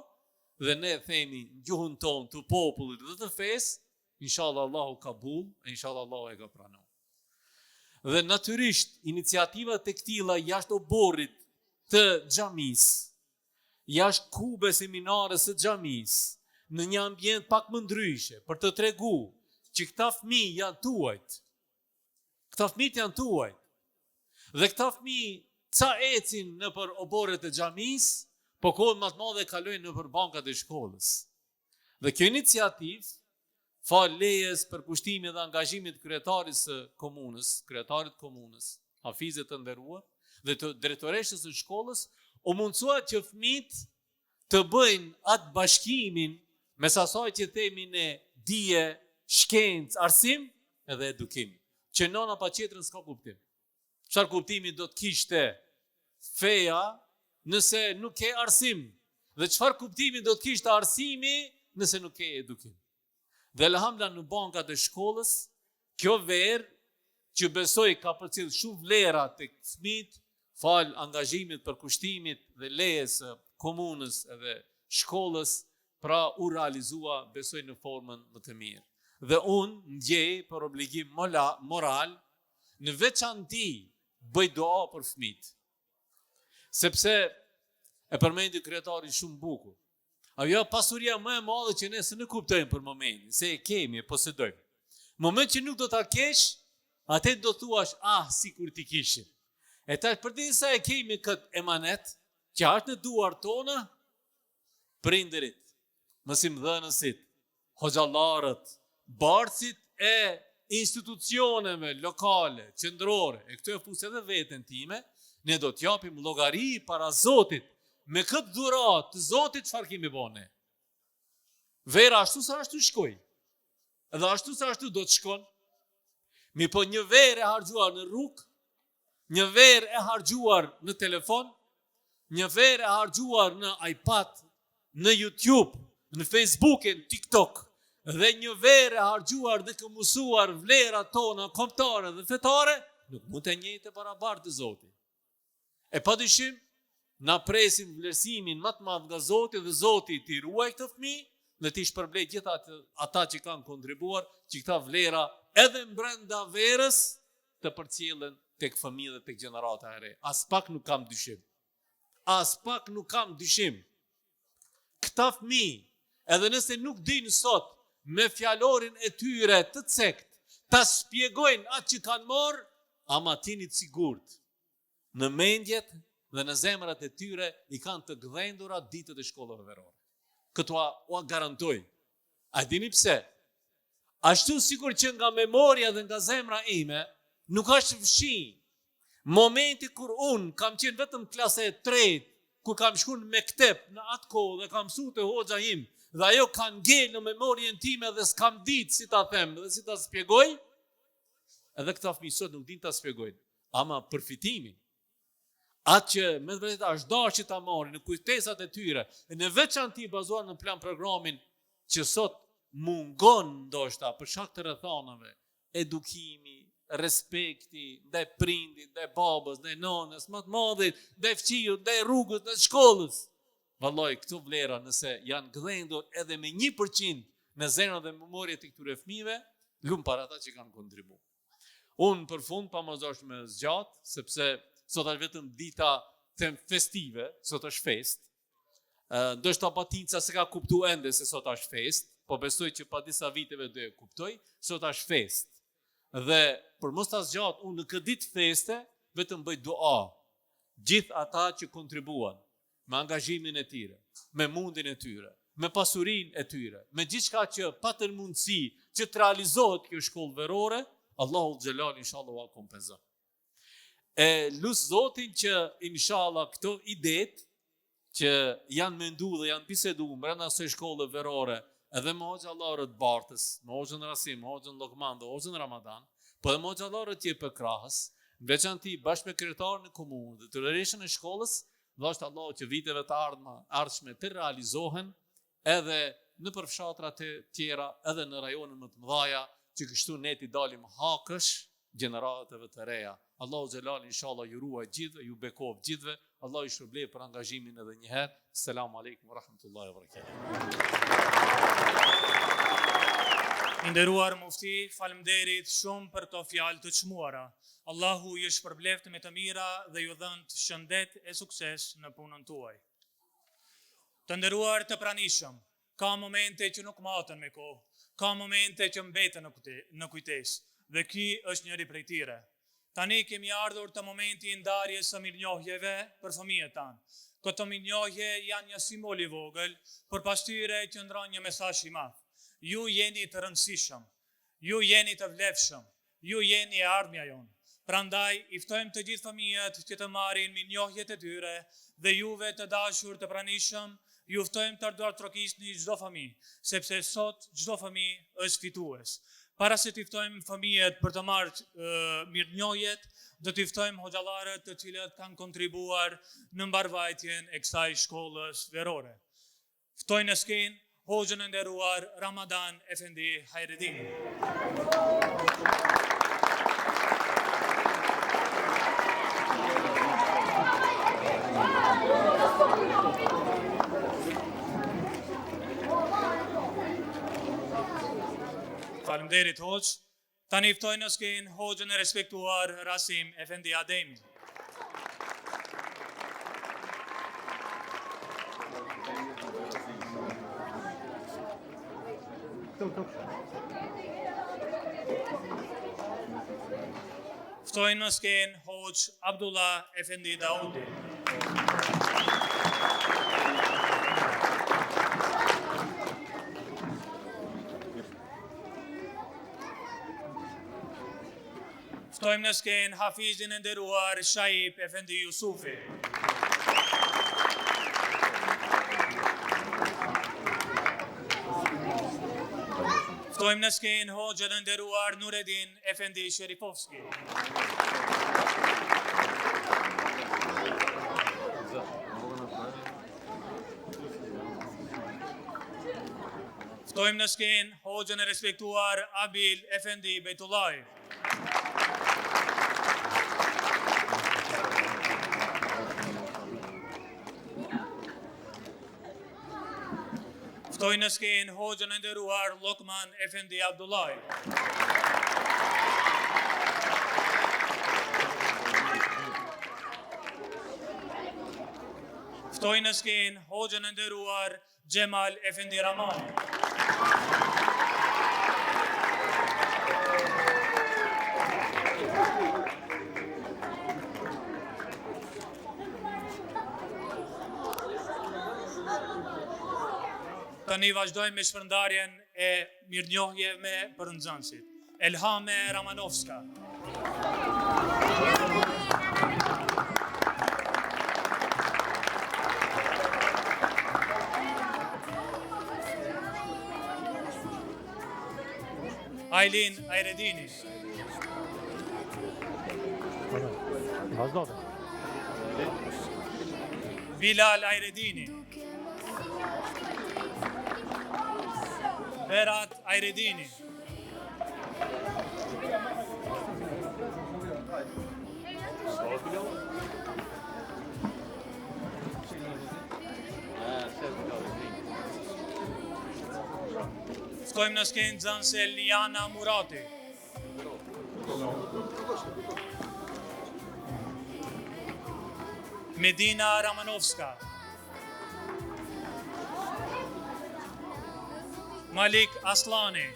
dhe ne themi gjuhën tonë të popullit dhe të fesë, inshallah Allahu kabul, inshallah Allahu e ka pranuar. Dhe natyrisht iniciativat e këtilla jashtë oborrit të xhamisë, jashtë kube seminarës së xhamisë, në një ambient pak më ndryshe, për të treguar që këta fëmijë janë tuajt. Këta fëmijë janë tuajt. Dhe këta fëmijë ca ecin në për oborret e xhamisë, po kohën më të madhe kalojnë në për bankat e shkollës. Dhe kjo iniciativë, fal lejes për pushtimin dhe angazhimit kryetarit të komunës, hafizet të nderuar, dhe të drejtoreshës së shkollës, u mundsua që fëmijët të bëjnë atë bashkimin mes asaj që themi ne dije, shkencë, arsim edhe edukim. Që nëna pa tjetrën s'ka kuptim. Çfarë kuptimi do të kishte feja nëse nuk ke arsim? Dhe çfarë kuptimi do të kishte arsimi nëse nuk ke edukim? Dhe elhamdullah në bankat e shkollës, kjo verë që besoj ka përcjell shumë vlera tek fëmijët, fal angazhimit për kushtimit dhe lejes së komunës edhe shkollës, pra u realizua besoj në formën më të mirë. Dhe unë ndjej për obligim moral në veçanti bëj dua për fëmijët. Sepse e përmendi kryetari shumë bukur. Ajo pasuria më e madhe që ne s'e kuptojmë për momentin, se e kemi, e posedojmë. Moment që nuk do ta kesh, atë do thuash, sikur ti kishin. E tash përdisa e kemi këtë emanet, që është në duar tona, prindërit, mësimdhënësit, hoxhallarët, bartësit e institucioneve lokale, qendrore, e këto e fus edhe veten time, ne do t'japim llogari para Zotit, me këtë dhurat të Zotit çfarë kemi bënë. Vera ashtu sa ashtu shkoj. Edhe ashtu sa ashtu do të shkon. Mi po një verë e harxhuar në rrugë, një verë e harxhuar në telefon, një verë e harxhuar në iPad, në YouTube, në Facebook, në TikTok, dhe një verë e harxhuar dhe këmusuar vlerat tona kombëtare dhe fetare, nuk mund të njëjtë barabartë të Zotit. E padyshim, na presim vlerësimin më të madh nga Zoti dhe Zoti t'i ruaj këtë fëmijë dhe t'i shpërblej gjithë ata që kanë kontribuar që këta vlera edhe brenda verës të përcjellen tek fëmijët dhe tek gjenerata e re. As pak nuk kam dyshim. As pak nuk kam dyshim. Këta fëmijë, edhe nëse nuk dinë sot me fjalorin e tyre të cekt, ta shpjegojnë atë që kanë marrë, ama tini të sigurt. Në mendjet dhe në zemrat e tyre i kanë të gdhendura ditët e shkollave verore. Këto ua garantoj. A dini pse? Ashtu sikur që nga memoria dhe nga zemra ime, nuk është fshi momenti kur unë kam qenë vetëm klase e 3, kur kam shkuar në mektep në atë kohë dhe kam mësuar te hoxha im, dhe ajo ka ngel në memorien time dhe s'kam ditë si ta them dhe si ta shpjegoj, edhe këta fëmijë sot nuk din ta shpjegojnë. Ama përfitimin, atë që me të vërtetë është dashur ta marrin në kujtesat e tyre, në veçanti bazuar në plan programin që sot mungon ndoshta për shkak të rrethanave, edukimi, respekti ndaj prindit, ndaj babës, ndaj nonës, më të madhit, ndaj fëmijës, ndaj rrugës, ndaj shkollës. Vallai këto vlera nëse janë gdhendur edhe me 1% në zemrën dhe memorien e këtyre fëmijëve, lum para ata që kanë kontribuar. Unë për fund pa më zosh me zgjat, sepse sot është vetëm dita festive, sot është fest. Ndoshta patinca se ka kuptu ende se sot është fest, po besoj që pa disa viteve do e kuptoj, sot është fest. Dhe për mos ta zgjat, unë në këtë ditë feste vetëm bëj dua. Gjithë ata që kontribuan me angazhimin e tyre, me mundin e tyre, me pasurinë e tyre, me gjithçka që patën mundësi që të realizohet kjo shkollë verore, Allahu xhelal inshallah ua kompenzon. E lut Zotin që inshallah këto idetë që janë menduar dhe janë biseduar brenda kësaj shkolle verore, edhe me hoxhallarët Bartës, me hoxhën Rasim, me hoxhën Lokman, me hoxhën Ramadan, po edhe me hoxhallarët tjerë për krahës, veçanti bashkë me kryetarin e komunës dhe tërërisht e shkollës, dashur Allahu që viteve të ardhshme të realizohen edhe në përfshatrat e tjera, edhe në rajonet më të mëdha, që kështu ne t'i dalim hakësh gjeneratave të reja. Allahu xhelal inshallah ju ruaj gjithë, ju bekov gjithëve. Allah ju shpërblet për angazhimin edhe një herë. Selamu alaikum wa rahmatullahi wa barakatuh. Nderuar mufti, faleminderit shumë për to fjalë të çmuara. Allahu ju shpërbleft me të mira dhe ju dhënë shëndet e sukses në punën tuaj. Të nderuar të pranishëm, ka momente që nuk maten me kohë, ka momente që mbeten në kujtesë, dhe ky është njëri prej tyre. Tani kemi ardhur të momenti i ndarjes së mirënjohjeve për fëmijët tanë. Këto mirënjohje janë një simbol i vogël, për pas tyre qëndron një mesazh i madh. Ju jeni të rëndësishëm, ju jeni të vlefshëm, ju jeni e ardhmja jonë. Prandaj, i ftojmë të gjithë fëmijët që të marrin mirënjohjet e tyre dhe juve të dashur të pranishëm, ju ftojmë të ardhuartrokisni çdo fëmijë, sepse sot çdo fëmijë është fitues. Para se t'i ftojmë fëmijët për të marrë mirënjohjet, do t'i ftojmë hoxhallarët të cilët kanë kontribuar në mbarvajtjen e kësaj shkollës verore. Ftoj në skenë hoxhën e nderuar Ramadan Efendi Hajredini. Faleminderit hoxh. Tani ftoj në skenë hoxhën e respektuar Rasim Efendi Ademi. Ftoj në skenë hoxh Abdullah Efendi Daudi. Ftojmë në skenë hafizin e nderuar Shaib Efendi Jusufi. Ftojmë në skenë hoxhën e nderuar Nureddin Efendi Sherifovski. Ftojmë në skenë hoxhën e respektuar Abil Efendi Bejtullahi. Ftoj në skenë hoxhën e nderuar Lokman Efendi Abdullahi. Ftoj në skenë hoxhën e nderuar Gjemal Efendi Ramani. Tani vazhdojmë me shpërndarjen e mirënjohjeve për nxënësit. Elhame Ramanovska. Aylin Ayredini. Bilal Ayredini. Berat Ayredini. Ftojmë në skenë nxënëse Liana Murati. Medina Ramanovska. Malik Aslani.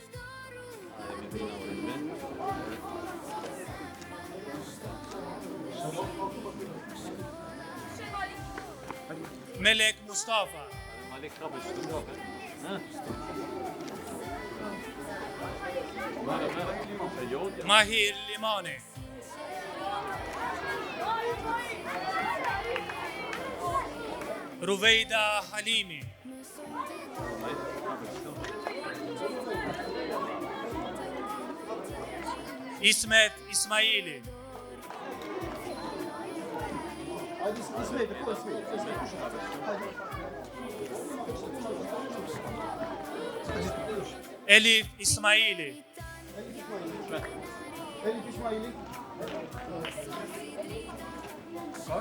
Melek Mustafa. Mahir Limani. Ruveida Halimi. İsmet İsmaili. Elif İsmaili.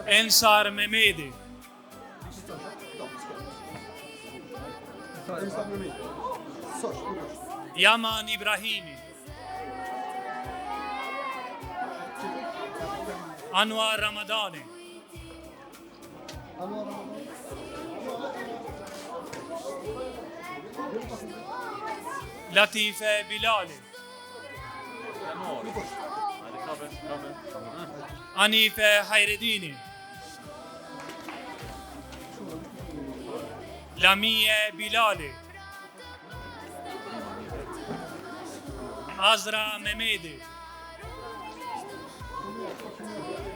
Ensar Mehmedi. Yaman İbrahimi. Anwar Ramadani. Latife Bilali. Anife Hajredini, Lamie Bilali, Azra Mehmedi,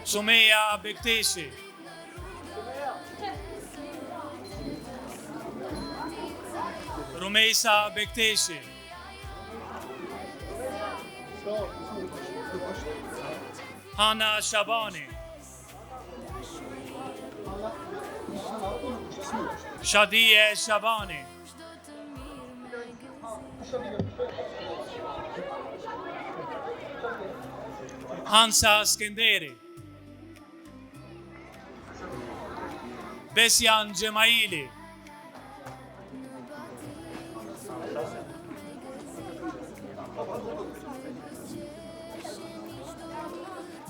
Sumeja Bekteshi, Rumejsa Bekteshi, Hana Shabani, Shadie Shabani, Hansa Skenderi, Besjan Gjemaili,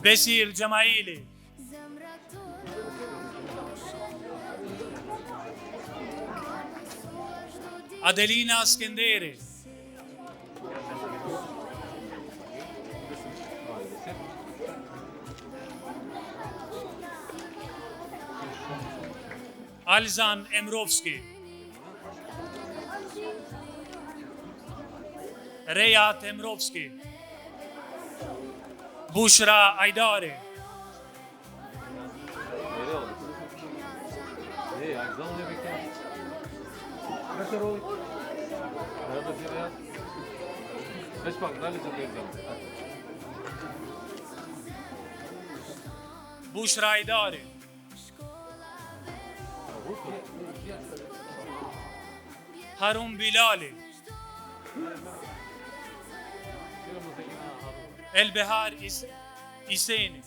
Besir Gjemaili, Adelina Skenderi, Alzan Emrovski, Rejat Emrovski, Bushra Ajdari, Bushra Ajdari, Harun Bilali, Elbehar Iseni,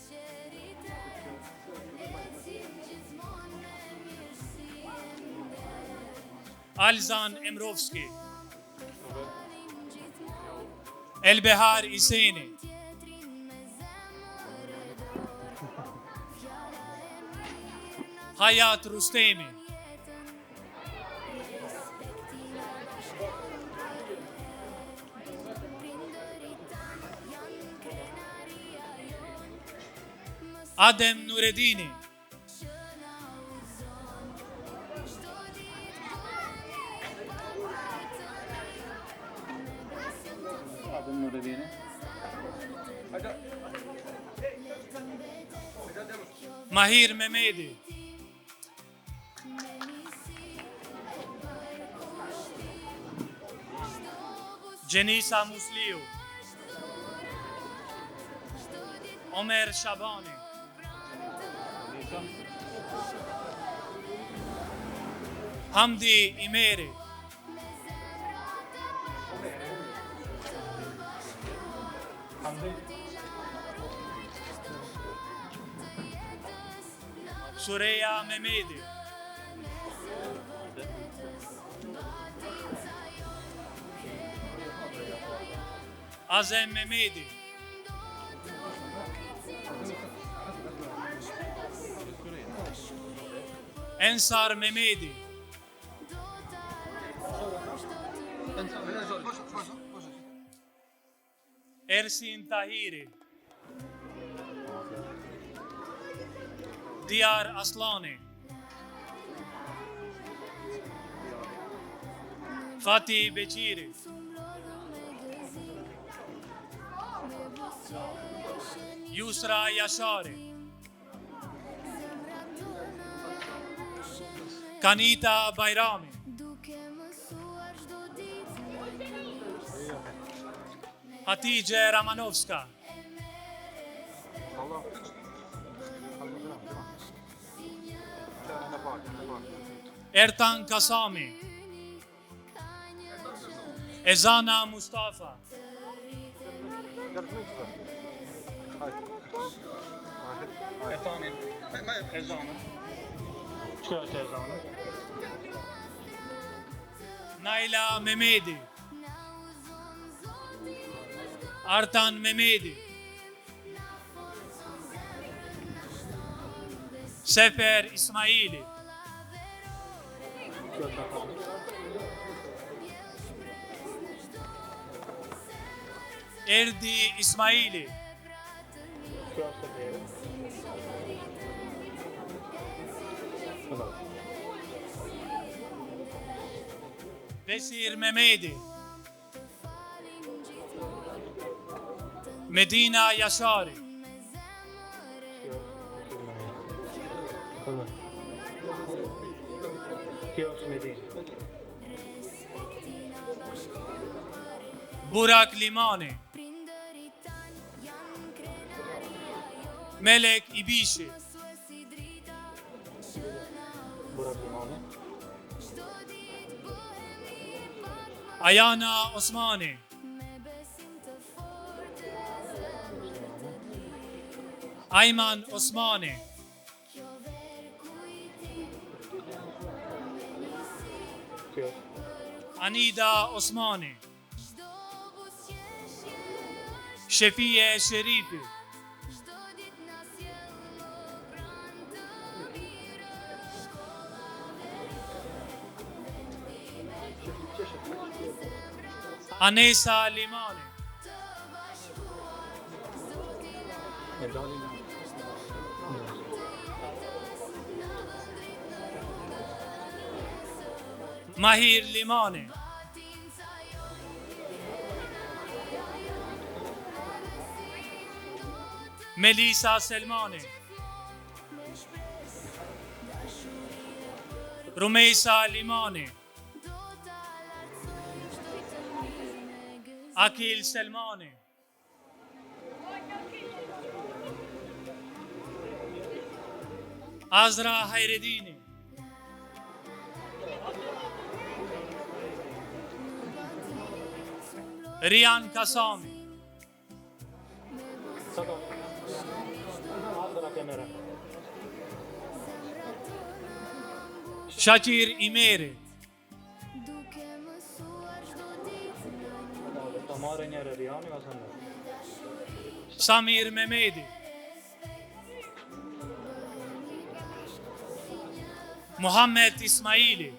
Alzan Emrovski, Elbehar Iseni, Hayat Rustemi, Adem Nureddini, Mahir Mehmedi, Jenisa Musliu, Omer Shabani, Hamdi Imeri, Sureya Mehmedi, Azem Mehmedi, Ensar Mehmedi, Ersin Tahiri, Diyar Aslani, Fatih Beçiri, Yusra Yashari, Kanita Bayrami, Hatice Ramanovska, Ertan Kasami, Ezana Mustafa, Naila Mehmedi, Artan Mehmedi, Sefer Ismaili, Erdi Ismaili, Besir Mehmeti, Medina Yashari, Burak Limani, Melek Ibishi, Ayana Osmani, Ayman Osmani, Anida Osmani, Shefie Sherifi, Anesa Limani, Mahir Limani, Melisa Selmani, Rumeisa Limani, Akil Selmani, Azra Hayreddini, Rian Kasami, Shakir Imeri, Samir Mehmeti, Muhammed Ismaili,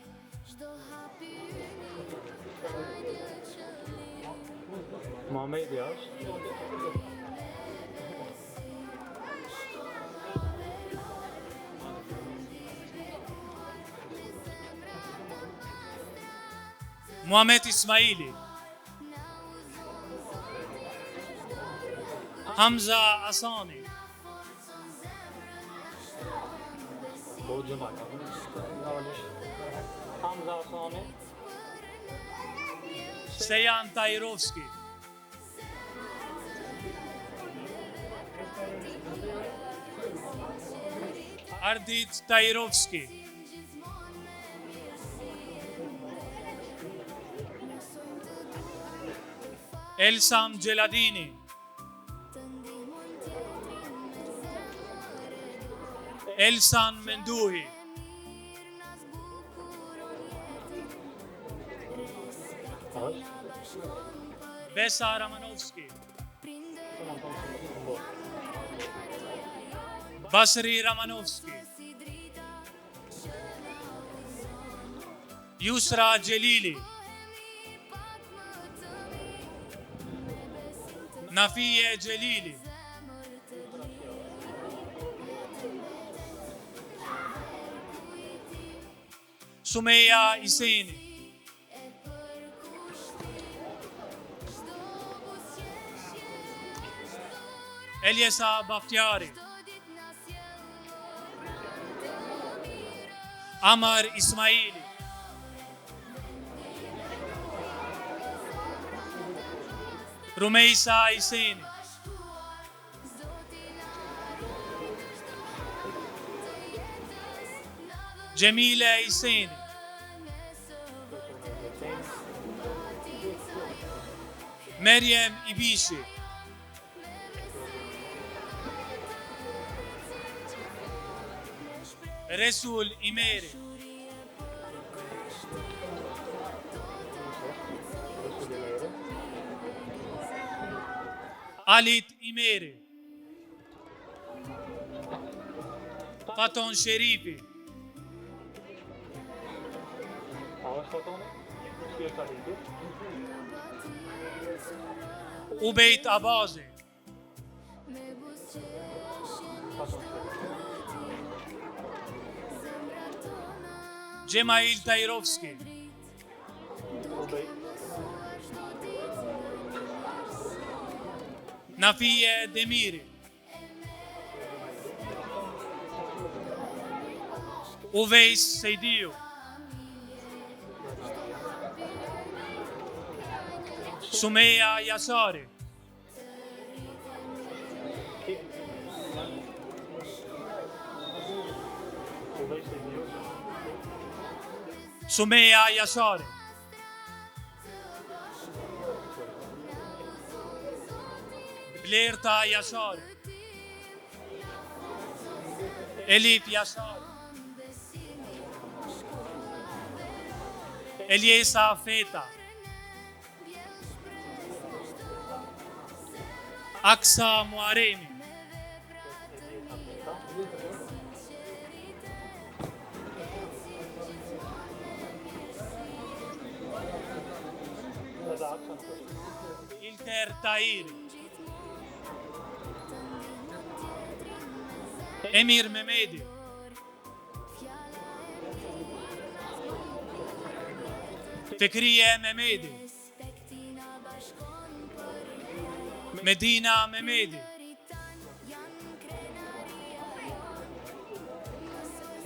Muhammed Ismaili, Hamza Asani, Sejan Tajrovski, Ardit Tajrovski, Elsam Gjeladini, Elsan Menduhi, Besa Ramanovski, Basri Ramanovski, Yusra Jelili, Nafiye Jelili, Sumeya Iseni, Eliesa Baftiari, Amar Ismaili, Rumeisa Iseni, Jamila Iseni, Meryem Ibishi, Resul Imeri, Alit Imeri, Faton Sherifi, Ubejt Abazi, Gjemail Tajrovski, Nafije Demiri, Uvejs Sejdiu, Sumeja Jasari, Sumeja Jasari, Blerta Jasari, Elif Jasari, Eliesa Feta, Aksa Muaremi, Ilter Tahiri, Emir Mehmedi, Fikriye Mehmedi, Medina Mehmedi,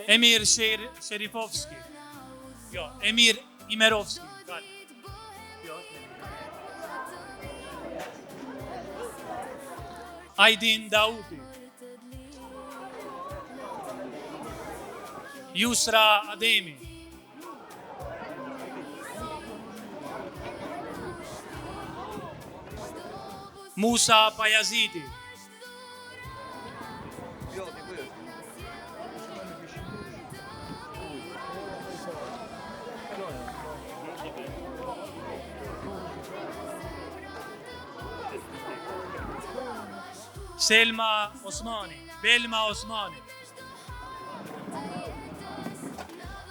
Emir Sherifovski, Emir Imerovski, Aydin Dauti, Yusra Ademi, Musa Payazidi, Selma Osmani, Belma Osmani,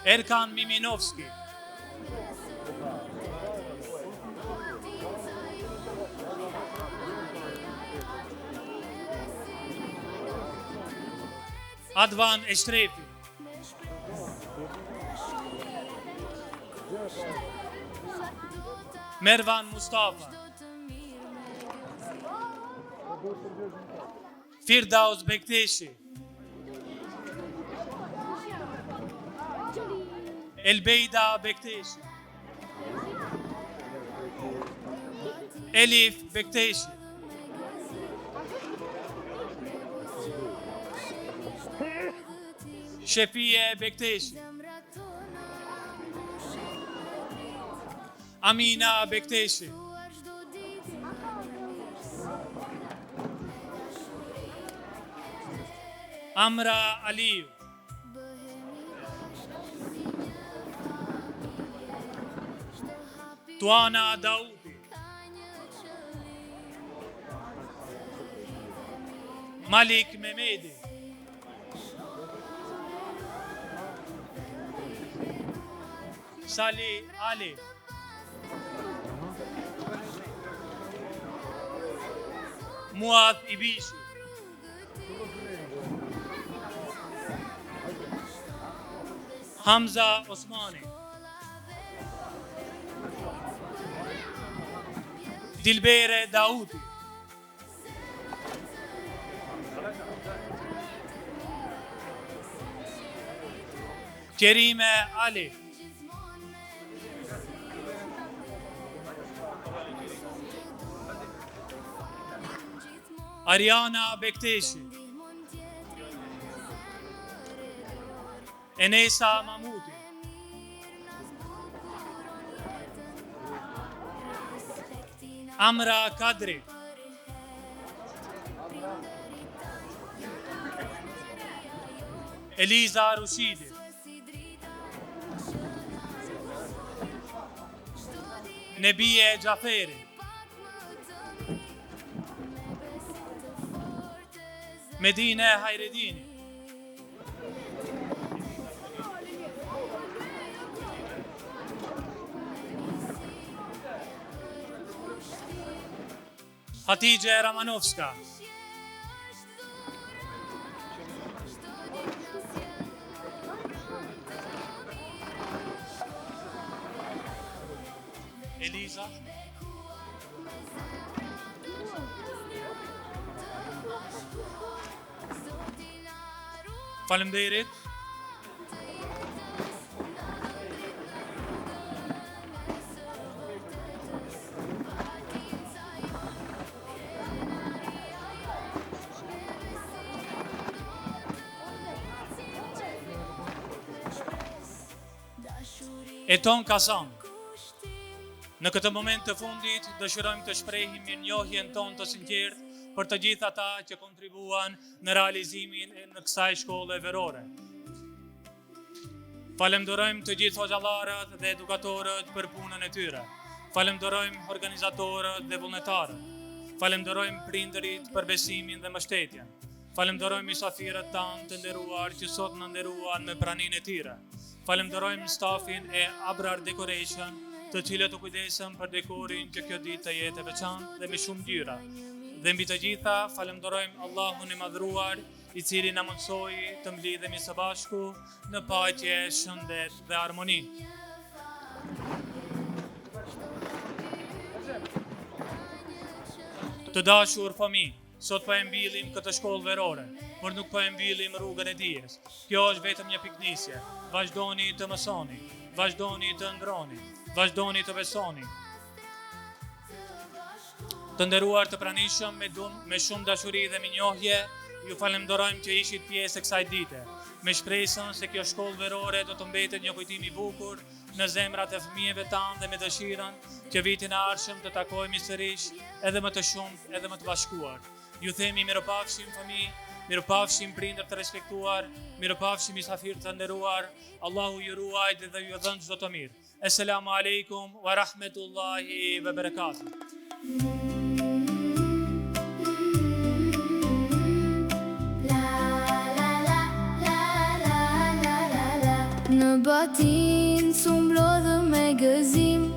Erkan Miminovski, Advan Eşrefi, Mervan Mustafa, Firdaus Bekteshi, Elbeyda Bekteshi, Elif Bekteshi, Şefiye Bekteshi, Amina Bekteshi, Amra Aliyu, Tuana Daudi, Malik Mehmedi, Salih Ali, Muad Ibishi, Hamza Osmani, Dilbere Daudi, Kerime Ali, Ariana Bekteshi, Enesa Mahmudi, Amra Kadri, Eliza Rushidi, Nebiye Jaferi, Medine Hayreddini, Hatice Ramanovska, Eliza. Faleminderit. Eton Kasan. Në këtë moment të fundit, dëshirojmë të shprehim mirënjohjen tonë të sinqertë për të gjithë ata që kontribuan në realizimin në kësaj shkolle verore. Falenderojmë të gjithë hoxhallarët dhe edukatorët për punën e tyre. Falenderojmë organizatorët dhe vullnetarët. Falenderojmë prindërit për besimin dhe mbështetjen. Falenderojmë mysafirët tanë të nderuar që sot na nderuan me praninë e tyre. Falenderojmë stafin e Abrar Decoration, të cilët u kujdesën për dekorin që kjo ditë të jetë e veçantë dhe me shumë ngjyra. Dhe mbi të gjitha, falenderojmë Allahun e madhruar, i cili na mundsoi të mblidhemi së bashku në paqe, shëndet dhe harmoni. Të dashur fëmijë, sot po e mbyllim këtë shkollë verore, por nuk po e mbyllim rrugën e dijes. Kjo është vetëm një piknisje. Vazhdoni të mësoni, vazhdoni të ndroni, vazhdoni të besoni. Të nderuar të pranishëm me shumë dashuri dhe mirënjohje, ju falenderojmë që ishit pjesë e kësaj dite, me shpresën se kjo shkollë verore do të mbetet një kujtim i bukur në zemrat e fëmijëve tanë dhe me dëshirën që vitin e ardhshëm të takojmë sërish edhe më të shumtë, edhe më të bashkuar. Ju themi mirupafshim fëmijë, mirupafshim prindër të respektuar, mirupafshim mysafirë të nderuar, Allahu ju ruajt dhe ju dhënë çdo të mirë. Assalamu alaikum wa rahmetullahi wa barakatuh. Në batin s'u mblodhë me gëzim,